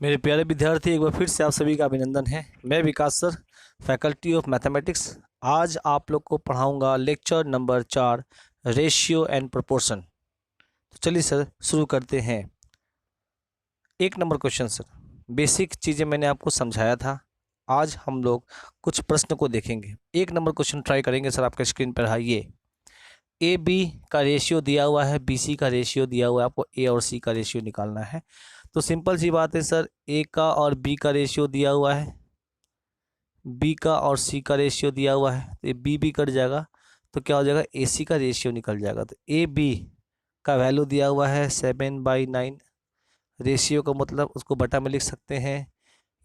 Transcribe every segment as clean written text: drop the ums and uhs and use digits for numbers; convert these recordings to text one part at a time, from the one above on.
मेरे प्यारे विद्यार्थी, एक बार फिर से आप सभी का अभिनंदन है। मैं विकास सर, फैकल्टी ऑफ मैथमेटिक्स। आज आप लोग को पढ़ाऊंगा lecture number 4, ratio and proportion. तो चलिए सर शुरू करते हैं। एक नंबर क्वेश्चन सर, बेसिक चीज़ें मैंने आपको समझाया था। आज हम लोग कुछ प्रश्न को देखेंगे। एक नंबर क्वेश्चन ट्राई करेंगे सर, आपके स्क्रीन पर है ये। ए बी का रेशियो दिया हुआ है, बी सी का रेशियो दिया हुआ है, आपको ए और सी का रेशियो निकालना है। तो सिंपल सी बात है सर, ए का और बी का रेशियो दिया हुआ है, बी का और सी का रेशियो दिया हुआ है, तो ये बी कट जाएगा, तो क्या हो जाएगा, ए सी का रेशियो निकल जाएगा। तो ए बी का वैल्यू दिया हुआ है 7/9। रेशियो का मतलब उसको बटा में लिख सकते हैं।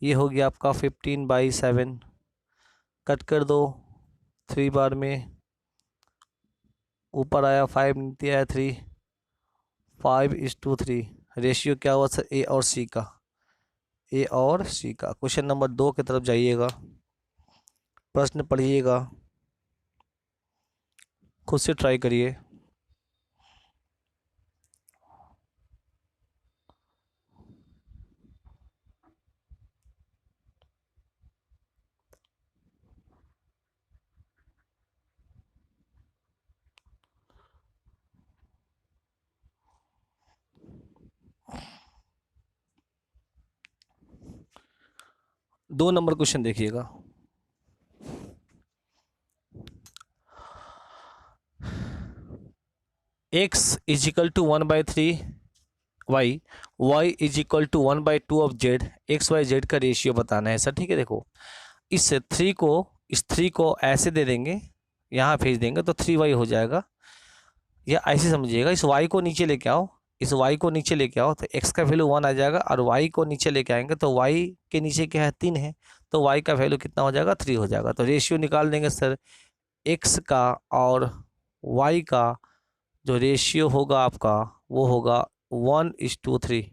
ये हो गया आपका 15/7। कट कर दो 3 बार में, ऊपर आया 5, नीचे आया 3, 5:3। रेशियो क्या हुआ सर, ए और सी का। ए और सी का क्वेश्चन नंबर 2 की तरफ जाइएगा, प्रश्न पढ़िएगा, खुद से ट्राई करिए। दो नंबर क्वेश्चन देखिएगा। x is equal to 1/3 y, y is equal to 1/2 of z, X Y Z का रेशियो बताना है सर। ठीक है, देखो इस 3 को, इस 3 को ऐसे दे देंगे, यहाँ भेज देंगे तो 3y हो जाएगा। या ऐसे समझिएगा, इस y को नीचे लेके आओ, इस y को नीचे लेके आओ तो x का वैल्यू 1 आ जाएगा, और y को नीचे लेके आएंगे तो y के नीचे क्या है, 3 है, तो y का वैल्यू कितना हो जाएगा, 3 हो जाएगा। तो रेशियो निकाल देंगे सर, x का और y का जो रेशियो होगा आपका वो होगा 1:3।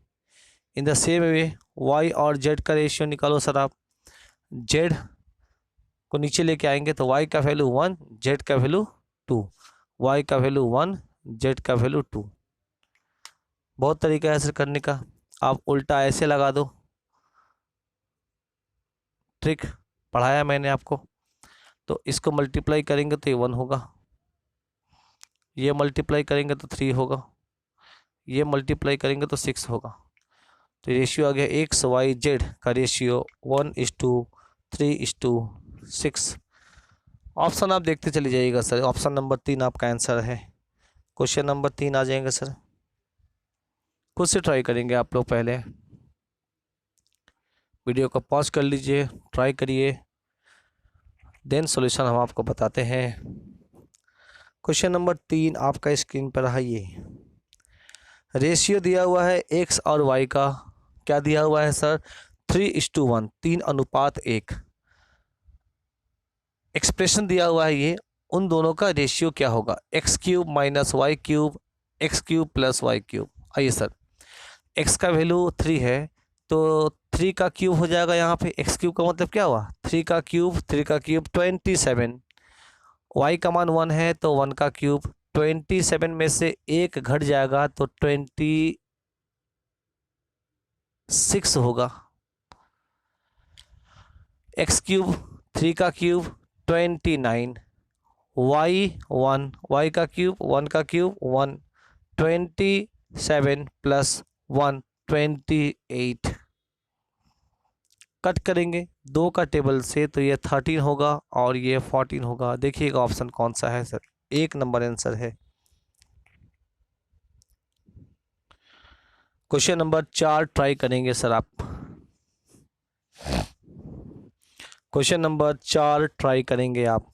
In the same way y और z का रेशियो निकालो सर आप। z को नीचे लेके आएंगे तो y का वैल्यू 1, z का वैल्यू 2, y का वैल्यू 1, z का वैल्यू 2। बहुत तरीका है ऐसे करने का, आप उल्टा ऐसे लगा दो, ट्रिक पढ़ाया मैंने आपको। तो इसको मल्टीप्लाई करेंगे तो ये 1 होगा, ये मल्टीप्लाई करेंगे तो 3 होगा, ये मल्टीप्लाई करेंगे तो 6 होगा। तो रेशियो आ गया एक्स वाई जेड का रेशियो 1:3:6। ऑप्शन आप देखते चले जाइएगा सर, ऑप्शन नंबर 3 आपका आंसर है। क्वेश्चन नंबर 3 आ जाएंगे सर, खुद से ट्राई करेंगे आप लोग। पहले वीडियो को पॉज कर लीजिए, ट्राई करिए, देन सॉल्यूशन हम आपको बताते हैं। क्वेश्चन नंबर 3 आपका स्क्रीन पर है ये। रेशियो दिया हुआ है एक्स और वाई का, क्या दिया हुआ है सर, 3:1, 3:1। एक्सप्रेशन दिया हुआ है ये, उन दोनों का रेशियो क्या होगा, x³ - y³, x³ + y³। आइए सर, x का वैल्यू 3 है तो 3 का क्यूब हो जाएगा, यहाँ पे x³ का मतलब क्या हुआ, 3 का क्यूब, 3 का क्यूब 27। y का मान 1 है तो 1 का क्यूब, 27 में से एक घट जाएगा तो 26 होगा। x³ 3 का क्यूब 29, y का क्यूब, 1 का क्यूब 1, 27 + 1 28। कट करेंगे 2 का टेबल से तो ये 13 होगा और ये 14 होगा। देखिएगा ऑप्शन कौन सा है सर, 1 नंबर आंसर है। क्वेश्चन नंबर 4 ट्राई करेंगे सर आप। क्वेश्चन नंबर 4 ट्राई करेंगे आप।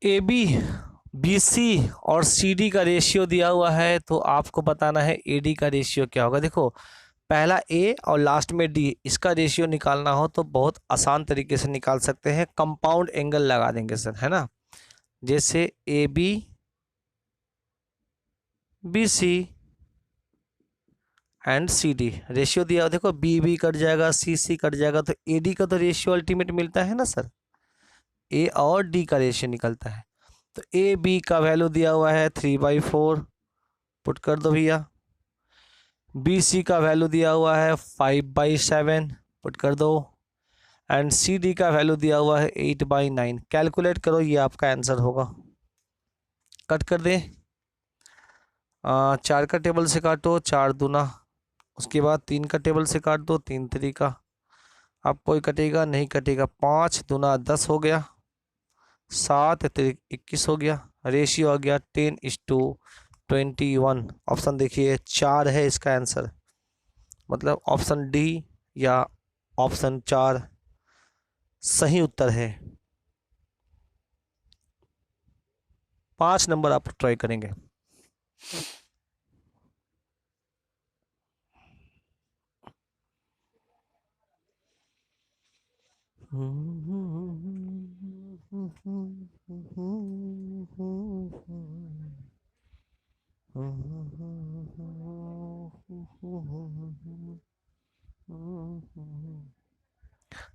ए बी BC और CD का रेशियो दिया हुआ है, तो आपको बताना है AD का रेशियो क्या होगा। देखो पहला A और लास्ट में D, इसका रेशियो निकालना हो तो बहुत आसान तरीके से निकाल सकते हैं, कंपाउंड एंगल लगा देंगे सर, है ना। जैसे AB BC and CD ratio दिया हो, देखो BB कट जाएगा, CC कट जाएगा, तो AD का तो रेशियो अल्टीमेट मिलता है ना सर, A और D का रेशियो निकलता है। तो AB का वैल्यू दिया हुआ है 3/4, पुट कर दो भैया। BC का वैल्यू दिया हुआ है 5/7, पुट कर दो। एंड CD का वैल्यू दिया हुआ है 8/9। कैलकुलेट करो, ये आपका आंसर होगा। कट कर दे, 4 का टेबल से काटो, 4 दूना, उसके बाद 3 का टेबल से काट दो, 3 तरीका, अब कोई कटेगा नहीं कटेगा, 5 दूना 10 हो गया, 7 3 21 हो गया, रेशियो आ गया 10:21। ऑप्शन देखिए 4 है इसका आंसर, मतलब ऑप्शन डी या ऑप्शन 4 सही उत्तर है। 5 नंबर आप ट्राई करेंगे।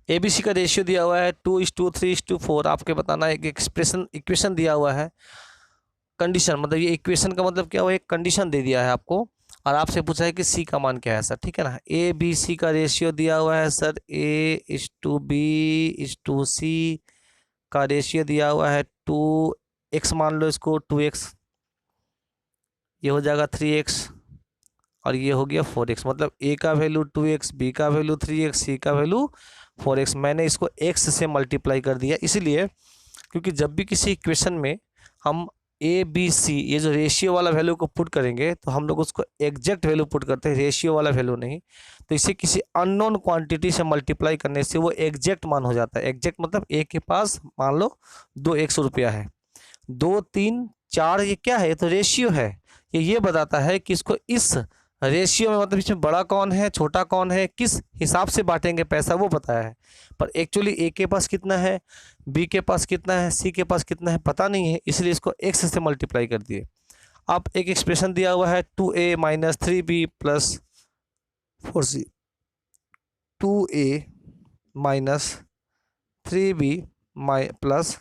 ABC का रेशियो दिया हुआ है 2:3:4। आपके बताना है, एक इक्वेशन दिया हुआ है, कंडीशन, मतलब ये इक्वेशन का मतलब क्या हुआ, एक कंडीशन दे दिया है आपको और आपसे पूछा है कि C का मान क्या है सर, ठीक है ना। ABC का रेशियो दिया हुआ है सर A:B:C का रेशियो दिया हुआ है 2x, मान लो इसको 2x, ये हो जाएगा 3x और ये हो गया 4x, मतलब A का वैल्यू 2x, B का वैल्यू 3x, C का वैल्यू 4x। मैंने इसको x से मल्टीप्लाई कर दिया, इसीलिए क्योंकि जब भी किसी इक्वेशन में हम ABC ये जो रेशियो वाला वैल्यू को पुट करेंगे तो हम लोग उसको एग्जैक्ट वैल्यू पुट करते हैं, रेशियो वाला वैल्यू नहीं। तो इसे किसी अननोन क्वांटिटी से मल्टीप्लाई करने से वो एग्जैक्ट मान हो जाता है। एग्जैक्ट मतलब A के पास मान लो 200 रुपया है, 2 3 4, ये क्या है, ये तो रेशियो है। ये बताता है कि इसको इस रेशियो में, मतलब इसमें बड़ा कौन है छोटा कौन है, किस हिसाब से बांटेंगे पैसा, वो बताया है। पर एक्चुअली ए के पास कितना है, बी के पास कितना है, सी के पास कितना है पता नहीं है, इसलिए इसको एक्स से मल्टीप्लाई कर दिए। अब एक एक्सप्रेशन दिया हुआ है 2a - 3b + 4c, 2a - 3b +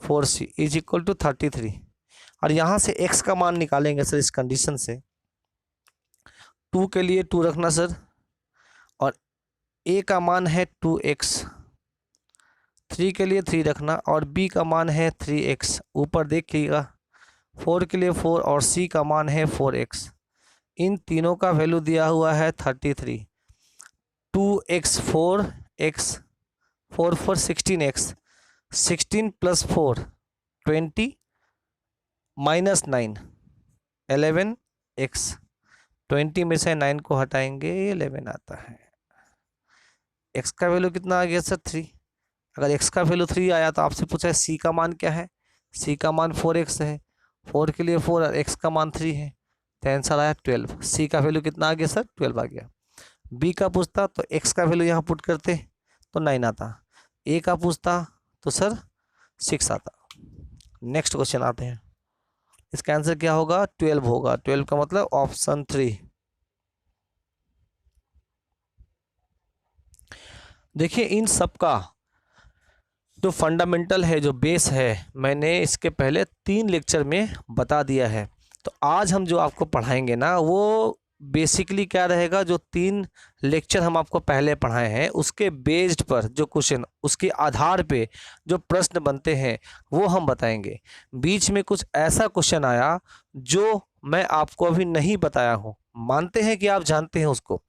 4c = 33। और यहाँ से x का मान निकालेंगे सर इस कंडीशन से। 2 के लिए 2 रखना सर, और a का मान है 2x, 3 के लिए 3 रखना, और b का मान है 3x, ऊपर देखिएगा 4 के लिए 4 और c का मान है 4x। इन तीनों का वैल्यू दिया हुआ है 33। 2x 4x 4 4 16x, 16 + 4 20 -9 11x। 20 में से 9 को हटाएंगे 11 आता है। x का वैल्यू कितना आ गया सर 3। अगर x का वैल्यू 3 आया तो आपसे पूछा है c का मान क्या है, c का मान 4x है, 4 के लिए 4 और x का मान 3 है, तो आंसर आया 12। c का वैल्यू कितना आ गया सर 12 आ गया। b का पूछता तो x का वैल्यू यहाँ पुट करते तो 9 आता, a का पूछता तो सर 6 आता। नेक्स्ट क्वेश्चन आते हैं, इसका आंसर क्या होगा 12 होगा। 12 का मतलब ऑप्शन 3। देखिए इन सब का जो फंडामेंटल है, जो बेस है, मैंने इसके पहले 3 लेक्चर में बता दिया है। तो आज हम जो आपको पढ़ाएंगे ना, वो बेसिकली क्या रहेगा, जो 3 लेक्चर हम आपको पहले पढ़ाए हैं उसके बेस्ड पर जो क्वेश्चन, उसके आधार पे जो प्रश्न बनते हैं वो हम बताएंगे। बीच में कुछ ऐसा क्वेश्चन आया जो मैं आपको अभी नहीं बताया हूँ, मानते हैं कि आप जानते हैं उसको,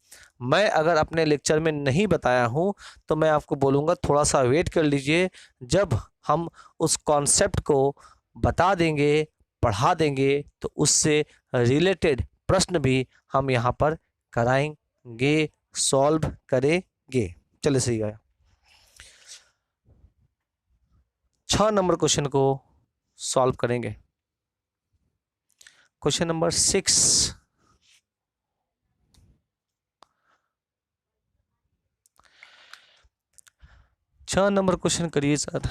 मैं अगर अपने लेक्चर में नहीं बताया हूँ तो मैं आपको बोलूँगा थोड़ा सा वेट कर लीजिए। जब हम उस कॉन्सेप्ट को बता देंगे, पढ़ा देंगे, तो उससे रिलेटेड प्रश्न भी हम यहाँ पर कराएंगे, सॉल्व करेंगे। चलिए सही है, 6 नंबर क्वेश्चन को सॉल्व करेंगे। क्वेश्चन नंबर 6, 6 नंबर क्वेश्चन करिए सर।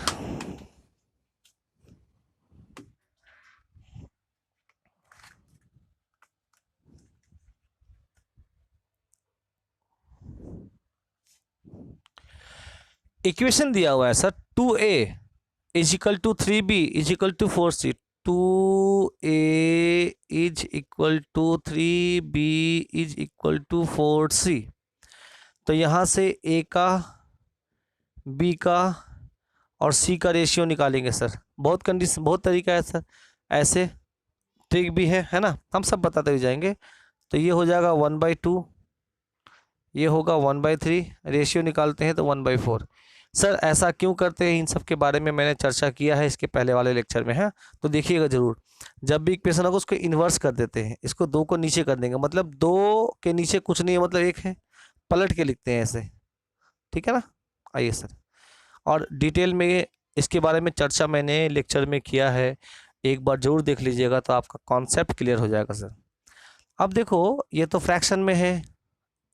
इक्वेशन दिया हुआ है sir, 2a is equal to 3b is equal to 4c। 2a is equal to 3b is equal to 4c। तो यहाँ से a का, b का और c का रेशियो निकालेंगे सर। बहुत कंडीशन, बहुत तरीका है सर, ऐसे ट्रिक भी है ना, हम सब बताते हुए जाएंगे। तो ये हो जाएगा 1/2, ये होगा 1/3, रेशियो निकालते हैं तो 1/4। सर ऐसा क्यों करते हैं, इन सब के बारे में मैंने चर्चा किया है इसके पहले वाले लेक्चर में, है तो देखिएगा जरूर। जब भी इक्वेशन होगा उसको इन्वर्स कर देते हैं, इसको 2 को नीचे कर देंगे, मतलब 2 के नीचे कुछ नहीं है, मतलब 1 है, पलट के लिखते हैं ऐसे, ठीक है ना। आइए सर, और डिटेल में इसके बारे में चर्चा मैंने लेक्चर में किया है, एक बार जरूर देख लीजिएगा तो आपका कॉन्सेप्ट क्लियर हो जाएगा सर। अब देखो ये तो फ्रैक्शन में है,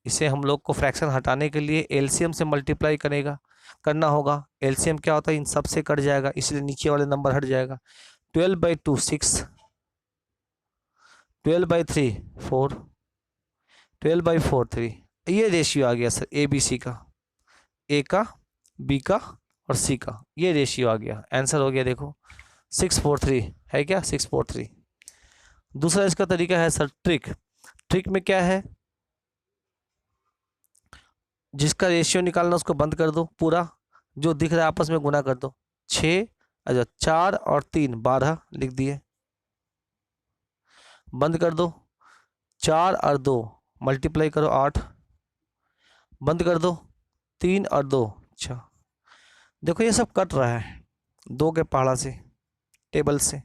इसे हम लोग को फ्रैक्शन हटाने के लिए एलसीएम से मल्टीप्लाई करना होगा। एलसीएम क्या होता है, इन सब से कट जाएगा, इसलिए नीचे वाले नंबर हट जाएगा। 12/2 6, 12/3 4, 12/4 3। ये रेशियो आ गया सर ए बी सी का, ए का, बी का और सी का, ये रेशियो आ गया, आंसर हो गया देखो 643 है क्या, 643। दूसरा इसका तरीका है सर ट्रिक। ट्रिक में क्या है, जिसका रेशियो निकालना उसको बंद कर दो, पूरा जो दिख रहा है आपस में गुना कर दो। 6, अच्छा 4 और 3 12 लिख दिए, बंद कर दो। 4 और 2 मल्टीप्लाई करो 8, बंद कर दो। 3 और 2 अच्छा, देखो ये सब कट रहा है 2 के पहाड़ा से, टेबल से।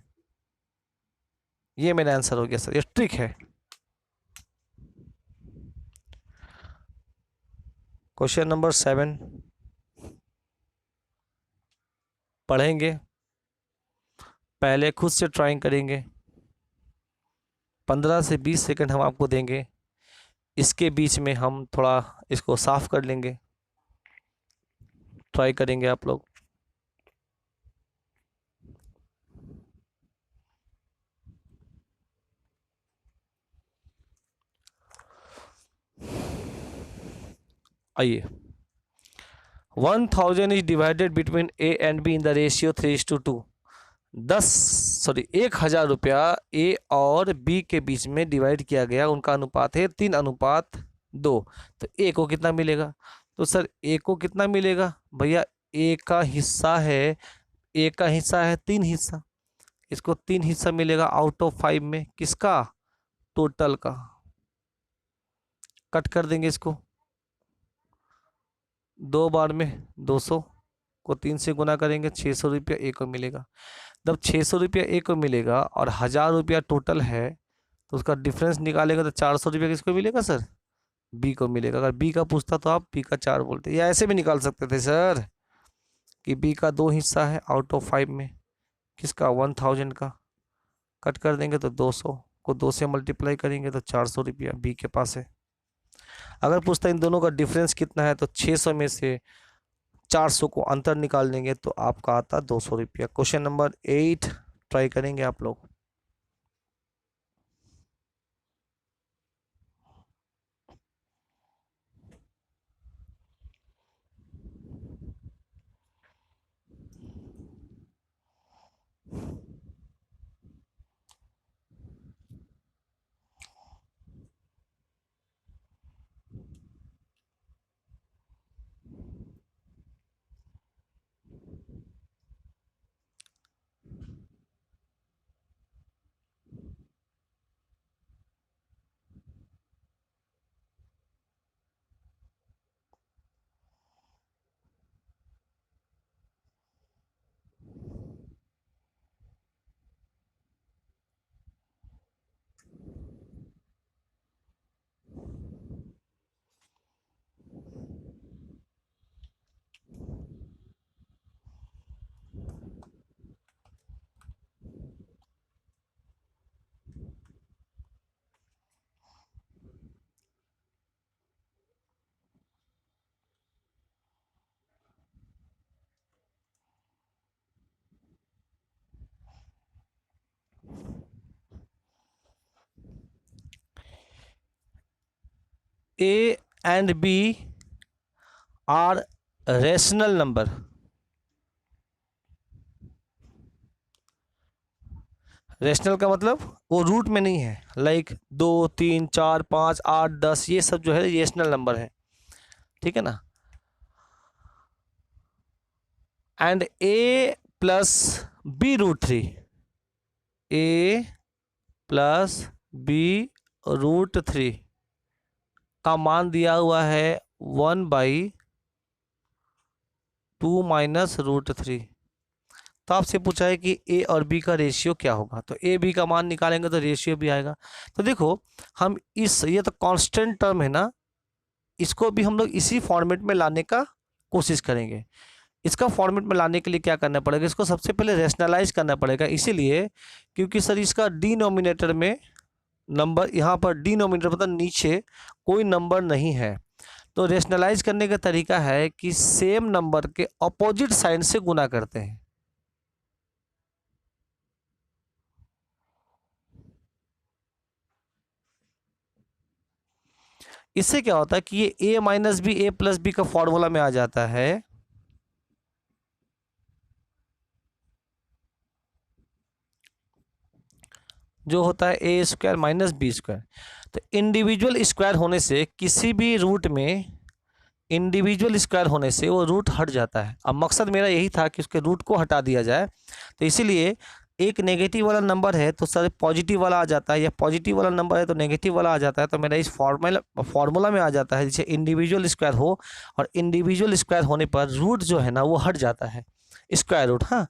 ये मेरा आंसर हो गया सर, ये ट्रिक है। क्वेश्चन नंबर 7 पढ़ेंगे, पहले खुद से ट्राइंग करेंगे, 15 से 20 सेकंड हम आपको देंगे, इसके बीच में हम थोड़ा इसको साफ कर लेंगे, ट्राई करेंगे आप लोग। आइए, 1000 is divided between A and be in the ratio 3:2। 1000 रुपया ए और बी के बीच में डिवाइड किया गया, उनका अनुपात है 3:2। तो ए को कितना मिलेगा, तो सर ए को कितना मिलेगा भैया, ए का हिस्सा है, ए का हिस्सा है 3 हिस्सा, इसको 3 हिस्सा मिलेगा आउट ऑफ 5 में, किसका, टोटल का। कट कर देंगे इसको, 2 बार में 200 को 3 से गुना करेंगे, 600 रुपया ए को मिलेगा। जब 600 रुपया ए को मिलेगा और 1000 रुपया टोटल है, तो उसका डिफरेंस निकालेगा तो 400 रुपया किसको मिलेगा सर, बी को मिलेगा। अगर बी का पूछता तो आप बी का 4 बोलते, या ऐसे भी निकाल सकते थे सर कि बी का 2 हिस्सा है आउट ऑफ 5 में, किसका 1000 का, कट कर देंगे तो 200 को 2 से मल्टीप्लाई करेंगे तो 400 रुपया बी के पास है। अगर पूछता इन दोनों का डिफरेंस कितना है, तो 600 में से 400 को अंतर निकाल लेंगे तो आपका आता 200 रुपया। क्वेश्चन नंबर 8 ट्राई करेंगे आप लोग। A and B are rational number. Rational का मतलब वो रूट में नहीं है, लाइक 2, 3, 4, 5, 8, 10 ये सब जो है रेशनल नंबर है, ठीक है ना। And A plus B root 3, A plus B root 3 का मान दिया हुआ है 1/2 माइनस रूट 3। तो आपसे पूछा है कि ए और बी का रेशियो क्या होगा, तो ए बी का मान निकालेंगे तो रेशियो भी आएगा। तो देखो हम ये तो कांस्टेंट टर्म है ना, इसको भी हम लोग इसी फॉर्मेट में लाने का कोशिश करेंगे। इसका फॉर्मेट में लाने के लिए क्या करना पड़ेगा, इसको सबसे पहले रेशनलाइज करना पड़ेगा, इसीलिए क्योंकि सर इसका डिनोमिनेटर में नंबर, यहाँ पर डिनोमिनेटर मतलब नीचे कोई नंबर नहीं है। तो रेशनलाइज करने का तरीका है कि सेम नंबर के अपोजिट साइन से गुना करते हैं। इससे क्या होता है कि ये a minus B A plus B का फॉर्मूला में आ जाता है, जो होता है A square minus B square. तो इंडिविजुअल स्क्वायर होने से, किसी भी रूट में इंडिविजुअल स्क्वायर होने से वो रूट हट जाता है। अब मकसद मेरा यही था कि उसके रूट को हटा दिया जाए, तो इसीलिए एक नेगेटिव वाला नंबर है तो सर पॉजिटिव वाला आ जाता है, या पॉजिटिव वाला नंबर है तो नेगेटिव वाला आ जाता है। तो मेरा इस फॉर्मूला में आ जाता है, जैसे इंडिविजुअल स्क्वायर हो, और इंडिविजुअल स्क्वायर होने पर रूट जो है ना वो हट जाता है, स्क्वायर रूट। हाँ,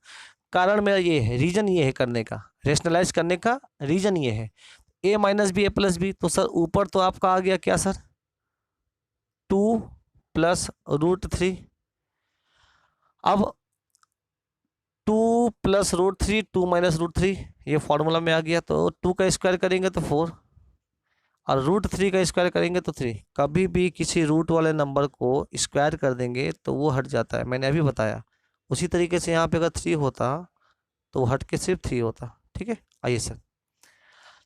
कारण मेरा ये है, रीजन ये है करने का, रेशनलाइज करने का रीजन ये है। ए minus B A plus B, तो सर ऊपर तो आपका आ गया क्या सर, 2 प्लस रूट 3। अब 2 प्लस रूट 3, 2 माइनस रूट 3 ये फॉर्मूला में आ गया। तो 2 का स्क्वायर करेंगे तो 4, और रूट 3 का स्क्वायर करेंगे तो 3। कभी भी किसी रूट वाले नंबर को स्क्वायर कर देंगे तो वो हट जाता है, मैंने अभी बताया। उसी तरीके से यहाँ पे अगर 3 होता तो वो हट के सिर्फ 3 होता, ठीक है। आइए सर,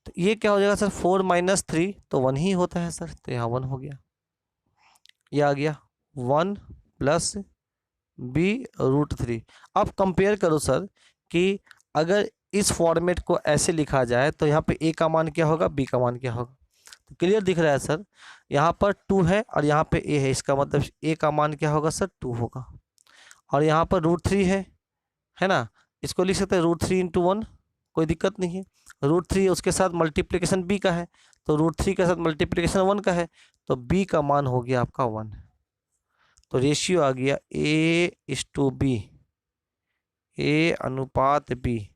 तो ये क्या हो जाएगा सर, 4 माइनस 3 तो 1 ही होता है सर, तो यहाँ 1 हो गया। ये आ गया 1 प्लस बी रूट 3। अब कंपेयर करो सर कि अगर इस फॉर्मेट को ऐसे लिखा जाए तो यहाँ पे ए का मान क्या होगा, बी का मान क्या होगा। तो क्लियर दिख रहा है सर, यहाँ पर 2 है और यहाँ पे ए है, इसका मतलब ए का मान क्या होगा सर, 2 होगा। और यहाँ पर रूट 3 है ना, इसको लिख सकते हैं रूट 3 इंटू 1, कोई दिक्कत नहीं है। रूट 3 उसके साथ मल्टीप्लिकेशन बी का है, तो रूट 3 के साथ मल्टीप्लिकेशन 1 का है, तो बी का मान हो गया आपका 1। तो रेशियो आ गया A/B, ए अनुपात बी,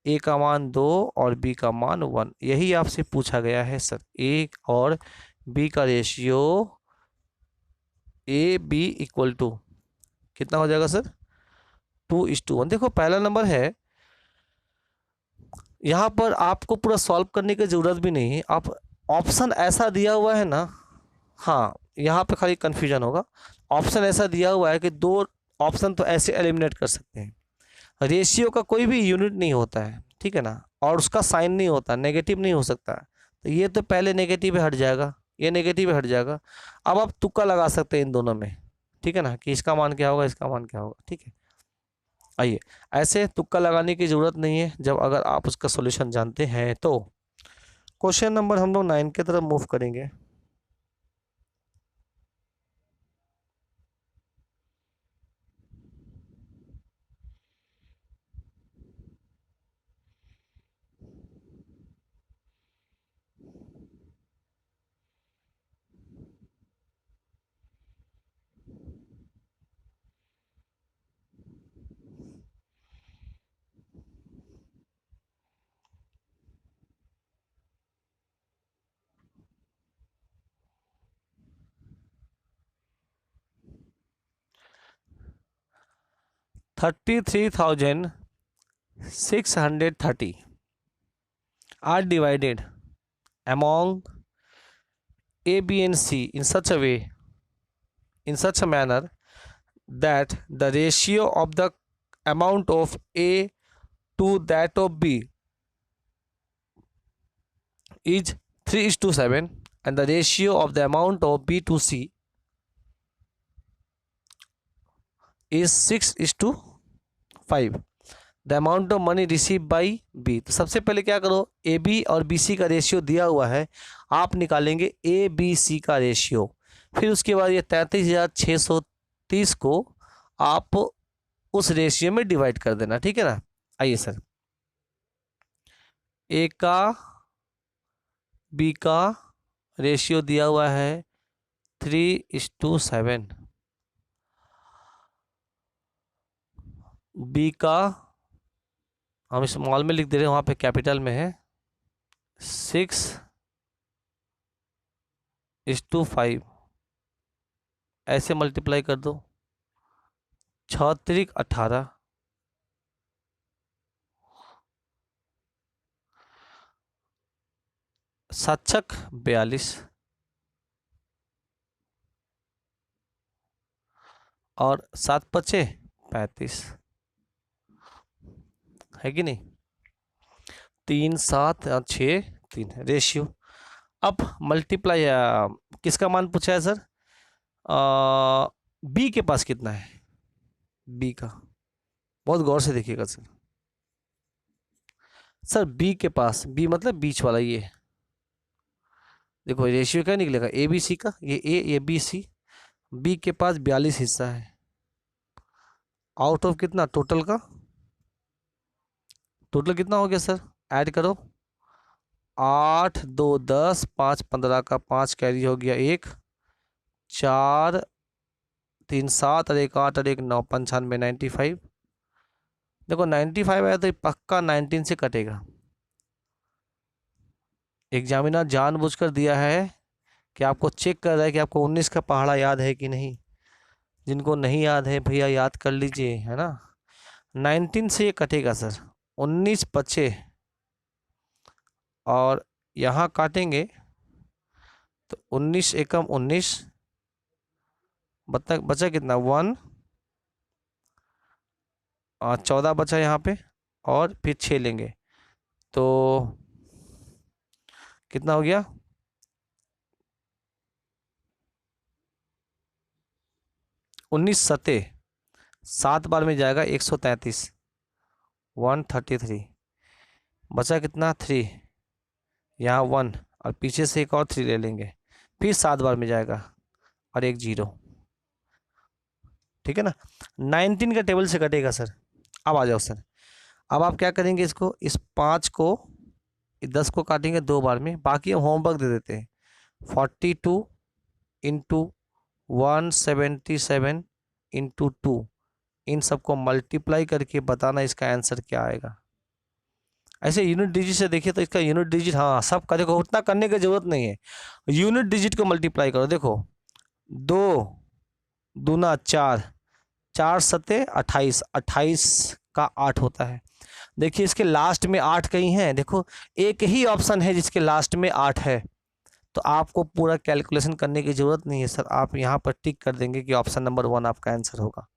ए का मान 2 और बी का मान 1। यही आपसे पूछा गया है सर, ए और बी का रेशियो A/B इक्वल टू कितना हो जाएगा सर, 2:1। देखो पहला नंबर है, यहाँ पर आपको पूरा सॉल्व करने की ज़रूरत भी नहीं है, आप ऑप्शन ऐसा दिया हुआ है ना, हाँ यहाँ पे खाली कन्फ्यूजन होगा। ऑप्शन ऐसा दिया हुआ है कि 2 ऑप्शन तो ऐसे एलिमिनेट कर सकते हैं। रेशियो का कोई भी यूनिट नहीं होता है, ठीक है ना, और उसका साइन नहीं होता, नेगेटिव नहीं हो सकता। तो ये तो पहले नेगेटिव हट जाएगा, ये नेगेटिव हट जाएगा। अब आप तुक्का लगा सकते हैं इन दोनों में, ठीक है ना, कि इसका मान क्या होगा, इसका मान क्या होगा, ठीक है। आइए, ऐसे तुक्का लगाने की ज़रूरत नहीं है जब अगर आप उसका सॉल्यूशन जानते हैं तो। क्वेश्चन नंबर हम लोग 9 की तरफ मूव करेंगे। $33,630 are divided among A, B, and C in such a way, in such a manner that the ratio of the amount of A to that of B is 3:7, and the ratio of the amount of B to C is 6:5. The amount of money receive by B. तो सबसे पहले क्या करो, A B और B C का ratio दिया हुआ है, आप निकालेंगे ए बी सी का रेशियो। फिर उसके बाद ये 33,630 को आप उस रेशियो में डिवाइड कर देना, ठीक है ना। आइए सर, ए का बी का रेशियो दिया हुआ है 3:7, बी का हम स्मॉल में लिख दे रहे हैं, वहाँ पे कैपिटल में है 6:5। ऐसे मल्टीप्लाई कर दो, 6×3=18, 7×6=42 और 7×5=35, है कि नहीं। 3 7 और 6 3 रेशियो। अब मल्टीप्लाई किसका मान पूछा है सर, बी के पास कितना है, बी का बहुत गौर से देखिएगा सर। सर बी के पास, बी मतलब बीच वाला, ये देखो रेशियो क्या निकलेगा, ए बी सी का, ये बी सी, बी के पास 42 हिस्सा है, आउट ऑफ कितना टोटल का, टोटल कितना हो गया सर, ऐड करो, 8 2 10 5 15 का 5 कैरी हो गया 1, 4 3 7 और 1 8 और 1 9, 95 95। देखो 95 आया तो पक्का 19 से कटेगा। एग्जामिनर जानबूझकर दिया है कि आपको चेक कर रहा है कि आपको 19 का पहाड़ा याद है कि नहीं। जिनको नहीं याद है भैया याद कर लीजिए, है ना। 19 से ये कटेगा सर, 19 बचे और यहाँ काटेंगे तो 19 एकम 19, बचा कितना 1, 14 बचा यहाँ पे, और फिर 6 लेंगे तो कितना हो गया, 19 सते 7 बार में जाएगा 133, 133, बचा कितना 3, यहाँ 1 और पीछे से एक और 3 ले लेंगे, फिर 7 बार में जाएगा और एक 0, ठीक है ना। 19 का टेबल से कटेगा सर। अब आ जाओ सर, अब आप क्या करेंगे, इसको इस 5 को 10 को काटेंगे 2 बार में, बाकी हम होमवर्क दे देते हैं। 42 इंटू 177 इंटू 2, इन सबको मल्टीप्लाई करके बताना इसका आंसर क्या आएगा। ऐसे यूनिट डिजिट से देखिए तो इसका यूनिट डिजिट, हाँ सब का देखो, उतना करने की जरूरत नहीं है, यूनिट डिजिट को मल्टीप्लाई करो। देखो 2 दूना 4, 4 सते 28, 28 का 8 होता है। देखिए इसके लास्ट में 8 कहीं है, देखो एक ही ऑप्शन है जिसके लास्ट में 8 है, तो आपको पूरा कैलकुलेशन करने की ज़रूरत नहीं है सर, आप यहाँ पर टिक कर देंगे कि ऑप्शन नंबर 1 आपका आंसर होगा।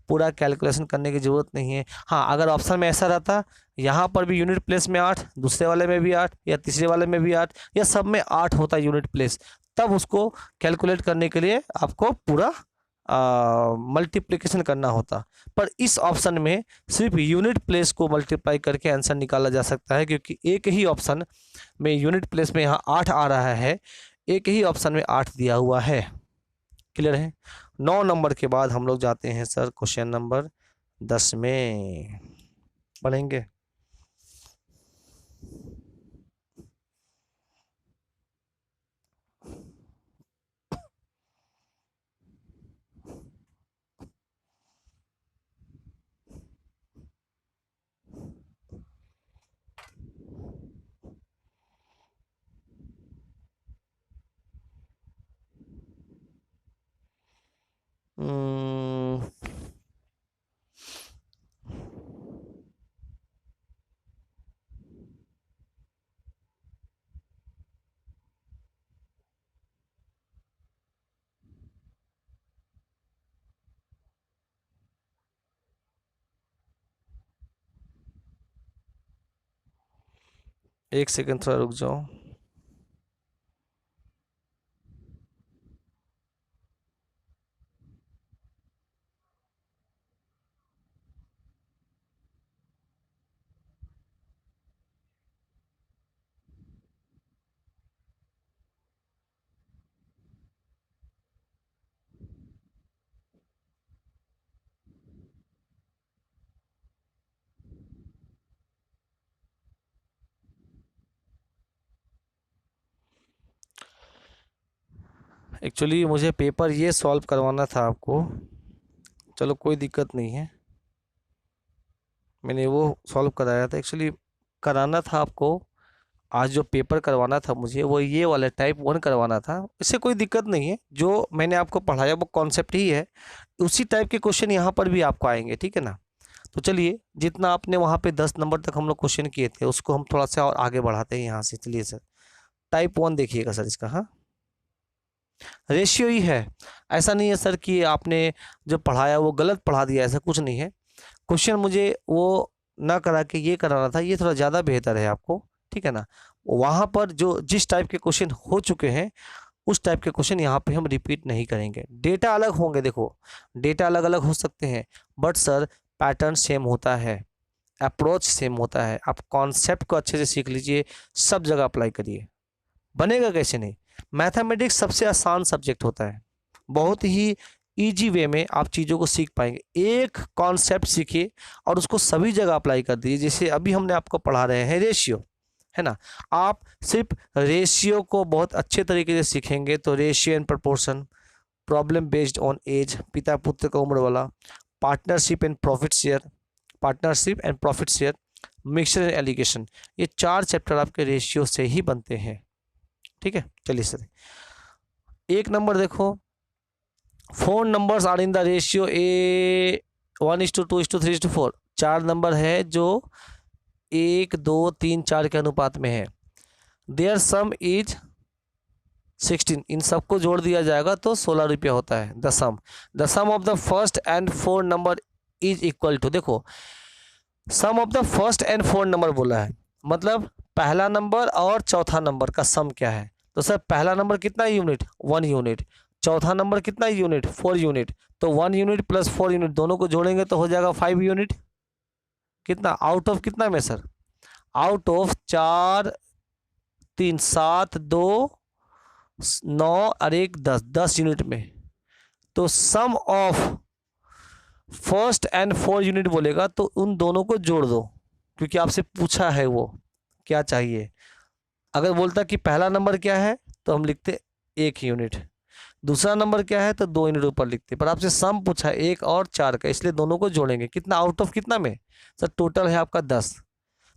पूरा कैलकुलेशन करने की ज़रूरत नहीं है। हाँ अगर ऑप्शन में ऐसा रहता, यहाँ पर भी यूनिट प्लेस में 8, दूसरे वाले में भी 8, या तीसरे वाले में भी 8, या सब में 8 होता यूनिट प्लेस, तब उसको कैलकुलेट करने के लिए आपको पूरा मल्टीप्लिकेशन करना होता। पर इस ऑप्शन में सिर्फ यूनिट प्लेस को मल्टीप्लाई करके आंसर निकाला जा सकता है, क्योंकि एक ही ऑप्शन में यूनिट प्लेस में यहाँ 8 आ रहा है, एक ही ऑप्शन में 8 दिया हुआ है। क्लियर है। 9 नंबर के बाद हम लोग जाते हैं सर क्वेश्चन नंबर 10 में, पढ़ेंगे। एक सेकंड थोड़ा रुक जाओ। एक्चुअली मुझे पेपर ये सॉल्व करवाना था आपको, चलो कोई दिक्कत नहीं है, मैंने वो सॉल्व कराया था। एक्चुअली कराना था आपको, आज जो पेपर करवाना था मुझे वो ये वाला टाइप 1 करवाना था। इससे कोई दिक्कत नहीं है, जो मैंने आपको पढ़ाया वो कॉन्सेप्ट ही है, उसी टाइप के क्वेश्चन यहाँ पर भी आपको आएंगे, ठीक है ना। तो चलिए, जितना आपने वहाँ पे 10 नंबर तक हम लोग क्वेश्चन किए थे उसको हम थोड़ा सा और आगे बढ़ाते हैं यहाँ से। चलिए सर, टाइप 1 देखिएगा सर इसका। हाँ, रेशियो ही है, ऐसा नहीं है सर कि आपने जो पढ़ाया वो गलत पढ़ा दिया, ऐसा कुछ नहीं है। क्वेश्चन मुझे वो ना करा के ये कराना था, ये थोड़ा ज़्यादा बेहतर है आपको, ठीक है ना। वहाँ पर जो जिस टाइप के क्वेश्चन हो चुके हैं उस टाइप के क्वेश्चन यहाँ पे हम रिपीट नहीं करेंगे। डेटा अलग होंगे, देखो डेटा अलग अलग हो सकते हैं, बट सर पैटर्न सेम होता है, अप्रोच सेम होता है। आप कॉन्सेप्ट को अच्छे से सीख लीजिए, सब जगह अप्लाई करिए, बनेगा कैसे नहीं। मैथमेटिक्स सबसे आसान सब्जेक्ट होता है, बहुत ही इजी वे में आप चीज़ों को सीख पाएंगे। एक कॉन्सेप्ट सीखिए और उसको सभी जगह अप्लाई कर दीजिए। जैसे अभी हमने आपको पढ़ा रहे हैं रेशियो, है ना, आप सिर्फ रेशियो को बहुत अच्छे तरीके से सीखेंगे तो ratio and proportion, problem based on age, पिता पुत्र का उम्र वाला, partnership and profit share, partnership and profit share, mixture and alligation, ये 4 चैप्टर आपके रेशियो से ही बनते हैं, ठीक है। चलिए सर, एक नंबर देखो, 4 numbers are in the ratio a 1:2:3:4, 4 number है जो 1 2 3 4 के अनुपात में है। देयर सम इज 16, इन सबको जोड़ दिया जाएगा तो 16 रुपया होता है। The sum of the first and 4 number is equal to, देखो sum of the first and 4 number बोला है, मतलब पहला नंबर और चौथा नंबर का सम क्या है। तो सर पहला नंबर कितना यूनिट, 1 यूनिट, चौथा नंबर कितना यूनिट, 4 यूनिट, तो 1 यूनिट प्लस 4 यूनिट दोनों को जोड़ेंगे तो हो जाएगा 5 यूनिट। कितना आउट ऑफ कितना में सर, आउट ऑफ 4 3 7 2 9 और 1 10, 10 यूनिट में। तो सम ऑफ फर्स्ट एंड 4 यूनिट बोलेगा तो उन दोनों को जोड़ दो, क्योंकि आपसे पूछा है वो क्या चाहिए। अगर बोलता कि पहला नंबर क्या है तो हम लिखते 1 यूनिट, दूसरा नंबर क्या है तो 2 यूनिट ऊपर लिखते, पर आपसे सम पूछा है 1 और 4 का, इसलिए दोनों को जोड़ेंगे। कितना आउट ऑफ कितना में सर, टोटल है आपका 10,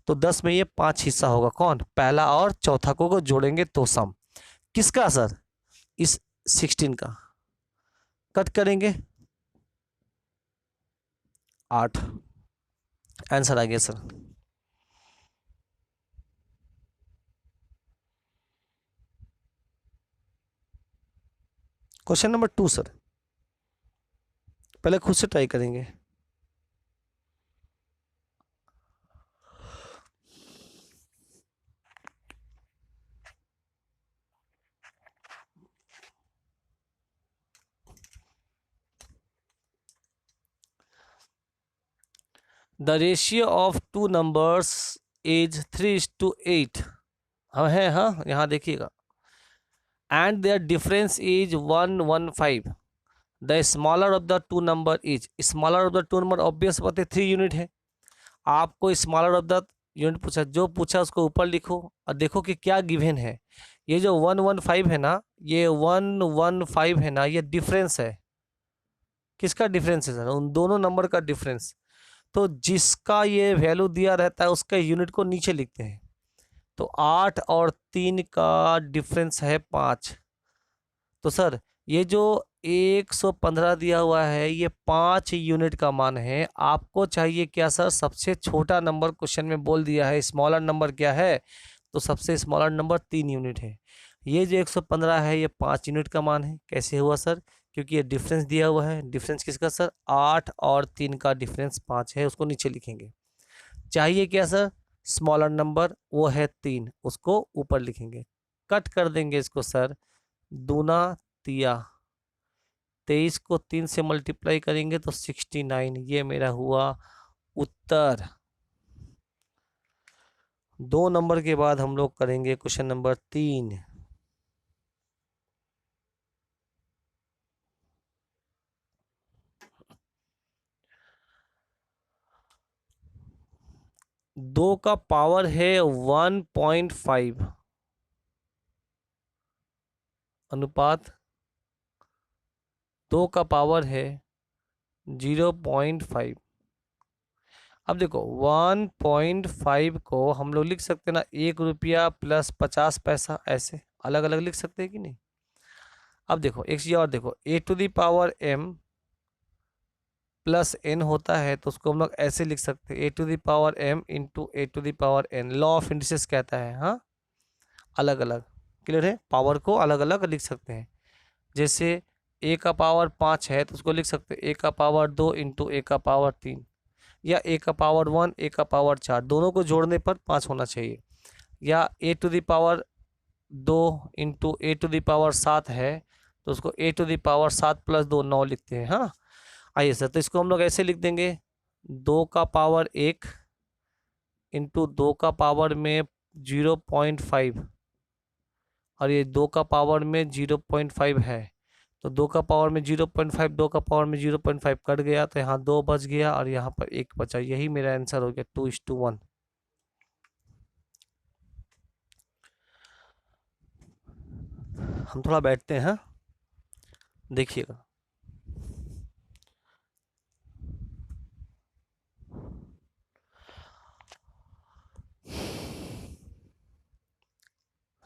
तो 10 में ये 5 हिस्सा होगा, कौन, पहला और चौथा को जोड़ेंगे तो सम किसका सर, इस 16 का। कट करेंगे 8, आंसर आ गया सर। क्वेश्चन नंबर 2 सर, पहले खुद से ट्राई करेंगे। The ratio of 2 numbers is 3:8, हाँ है, हाँ यहाँ देखिएगा, and their difference is 115। The smaller of the 2 number is, smaller of the 2 number obvious बात है 3 यूनिट है। आपको स्मॉलर ऑफ द यूनिट पूछा, जो पूछा उसको ऊपर लिखो और देखो कि क्या गिवन है। ये जो 115 है ना, ये 115 है ना, ये डिफरेंस है। किसका डिफरेंस है सर, उन दोनों नंबर का डिफरेंस। तो जिसका ये वैल्यू दिया रहता है उसका यूनिट को नीचे लिखते हैं। तो 8 और 3 का डिफरेंस है 5। तो सर ये जो 115 दिया हुआ है ये 5 यूनिट का मान है। आपको चाहिए क्या सर, सबसे छोटा नंबर क्वेश्चन में बोल दिया है, स्मॉलर नंबर क्या है, तो सबसे स्मॉलर नंबर 3 यूनिट है। ये जो 115 है ये 5 यूनिट का मान है। कैसे हुआ सर, क्योंकि ये डिफरेंस दिया हुआ है। डिफरेंस किसका सर, 8 और 3 का डिफरेंस 5 है, उसको नीचे लिखेंगे। चाहिए क्या सर, स्मॉलर नंबर, वो है 3, उसको ऊपर लिखेंगे। कट कर देंगे इसको सर, दूना तिया, 23 को 3 से मल्टीप्लाई करेंगे तो 69, ये मेरा हुआ उत्तर। 2 नंबर के बाद हम लोग करेंगे क्वेश्चन नंबर 3। दो का पावर है 1.5, अनुपात 2 का पावर है 0.5। अब देखो 1.5 को हम लोग लिख सकते हैं ना 1 रुपया प्लस 50 पैसा, ऐसे अलग अलग लिख सकते हैं कि नहीं। अब देखो एक चीज़ और देखो, a⁻m प्लस n होता है तो उसको हम लोग ऐसे लिख सकते हैं a⁻m into a⁻n। Law of indices कहता है, हाँ अलग अलग, क्लियर है। पावर को अलग अलग लिख सकते हैं। जैसे a का पावर 5 है तो उसको लिख सकते हैं a का पावर 2 इंटू a का पावर 3, या a का पावर 1 a का पावर 4, दोनों को जोड़ने पर 5 होना चाहिए। या a⁻2 इंटू a⁻7 है तो उसको a⁻7 प्लस 2 9 लिखते हैं, हाँ। आइए सर, तो इसको हम लोग ऐसे लिख देंगे 2 का पावर 1 इंटू 2 का पावर में 0.5, और ये 2 का पावर में 0.5 है तो 2 का पावर में 0.5, 2 का पावर में 0.5 कट गया तो यहाँ 2 बच गया और यहाँ पर 1 बचा। यही मेरा आंसर हो गया 2:1। हम थोड़ा बैठते हैं, हाँ देखिएगा।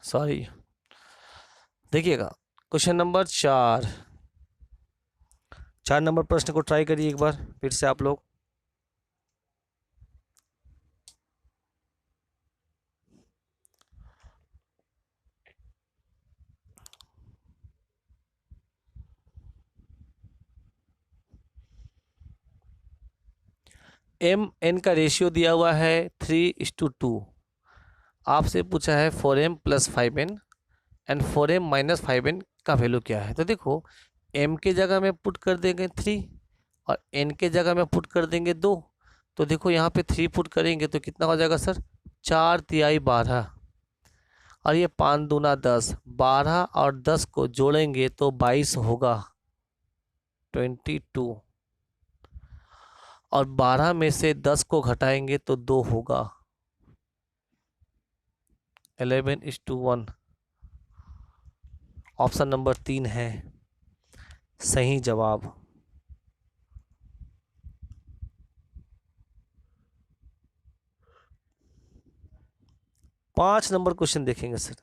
सॉरी, देखिएगा क्वेश्चन नंबर 4 नंबर प्रश्न को ट्राई करिए एक बार फिर से आप लोग। m/n का रेशियो दिया हुआ है 3:2। आपसे पूछा है 4m + 5n and 4m - 5n का वैल्यू क्या है। तो देखो m के जगह में पुट कर देंगे 3 और n के जगह में पुट कर देंगे 2। तो देखो यहाँ पे 3 पुट करेंगे तो कितना हो जाएगा सर, 4×3 = 12, और ये 5×2 = 10, 12 और 10 को जोड़ेंगे तो 22 होगा, 22, और 12 में से 10 को घटाएंगे तो 2 होगा, 11:1। ऑप्शन नंबर 3 है सही जवाब। पांच नंबर क्वेश्चन देखेंगे सर।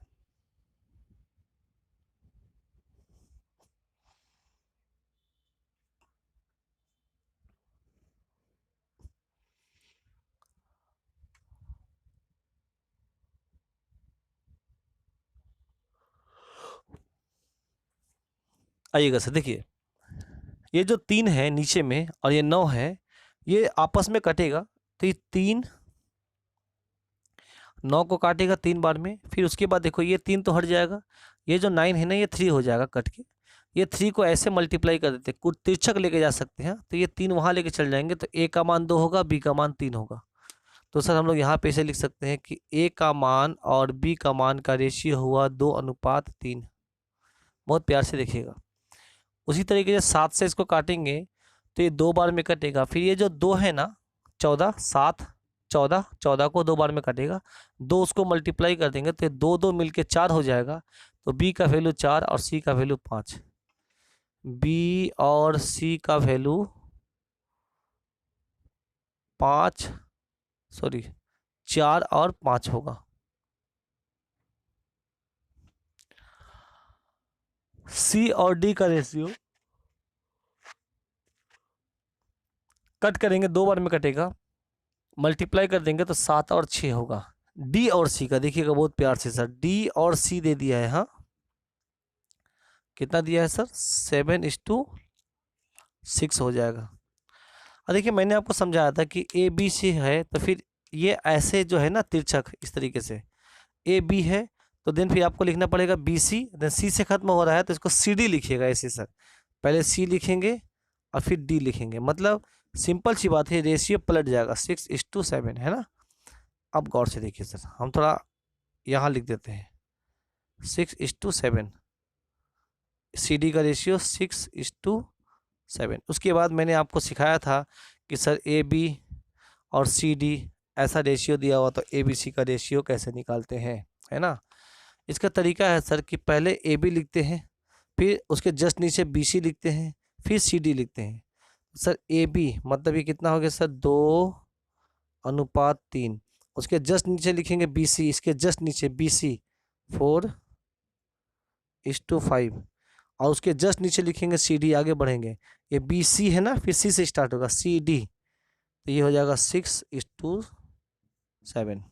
आइएगा सर, देखिए ये जो 3 है नीचे में और ये 9 है, ये आपस में कटेगा तो ये 3 9 को काटेगा 3 बार में। फिर उसके बाद देखो ये 3 तो हट जाएगा, ये जो 9 है ना ये 3 हो जाएगा कट के। ये 3 को ऐसे मल्टीप्लाई कर देते हैं, कुछ तिरछक लेके जा सकते हैं, तो ये 3 वहाँ लेके चल जाएंगे तो a का मान 2 होगा, b का मान 3 होगा। तो सर हम लोग यहाँ पे ऐसे लिख सकते हैं कि a का मान और b का मान का रेशियो हुआ 2:3। बहुत प्यार से देखिएगा। उसी तरीके से 7 से इसको काटेंगे तो ये 2 बार में कटेगा। फिर ये जो 2 है ना 14, 7 14, 14 को 2 बार में कटेगा, 2 उसको मल्टीप्लाई कर देंगे तो ये 2 2 मिलके 4 हो जाएगा। तो b का वैल्यू 4 और c का वैल्यू 5, b और c का वैल्यू 5, सॉरी 4 और 5 होगा। c और d का रेशियो कट करेंगे, 2 बार में कटेगा, मल्टीप्लाई कर देंगे तो 7 और 6 होगा। डी और सी का देखिएगा बहुत प्यार से सर, डी और सी दे दिया है, हाँ कितना दिया है सर, 7:6 हो जाएगा। और देखिए मैंने आपको समझाया था कि ए बी सी है तो फिर ये ऐसे जो है ना तिरछक इस तरीके से ए बी है तो देन फिर आपको लिखना पड़ेगा बी सी, देन सी से खत्म हो रहा है तो इसको सी डी लिखिएगा ऐसे सर, पहले सी लिखेंगे और फिर डी लिखेंगे, मतलब सिंपल सी बात है, रेशियो पलट जाएगा 6:7 है ना। अब गौर से देखिए सर, हम थोड़ा यहाँ लिख देते हैं 6:7, सी डी का रेशियो 6:7। उसके बाद मैंने आपको सिखाया था कि सर ए बी और सी डी ऐसा रेशियो दिया हुआ तो ए बी सी का रेशियो कैसे निकालते हैं, है ना। इसका तरीका है सर कि पहले ए बी लिखते हैं, फिर उसके जस्ट नीचे बी सी लिखते हैं, फिर सी डी लिखते हैं। सर ए बी मतलब ये कितना हो गया सर 2:3। उसके जस्ट नीचे लिखेंगे बी सी, इसके जस्ट नीचे बी सी 4:5 और उसके जस्ट नीचे लिखेंगे सी डी। आगे बढ़ेंगे, ये बी सी है ना, फिर सी से स्टार्ट होगा सी डी, तो ये हो जाएगा 6:7।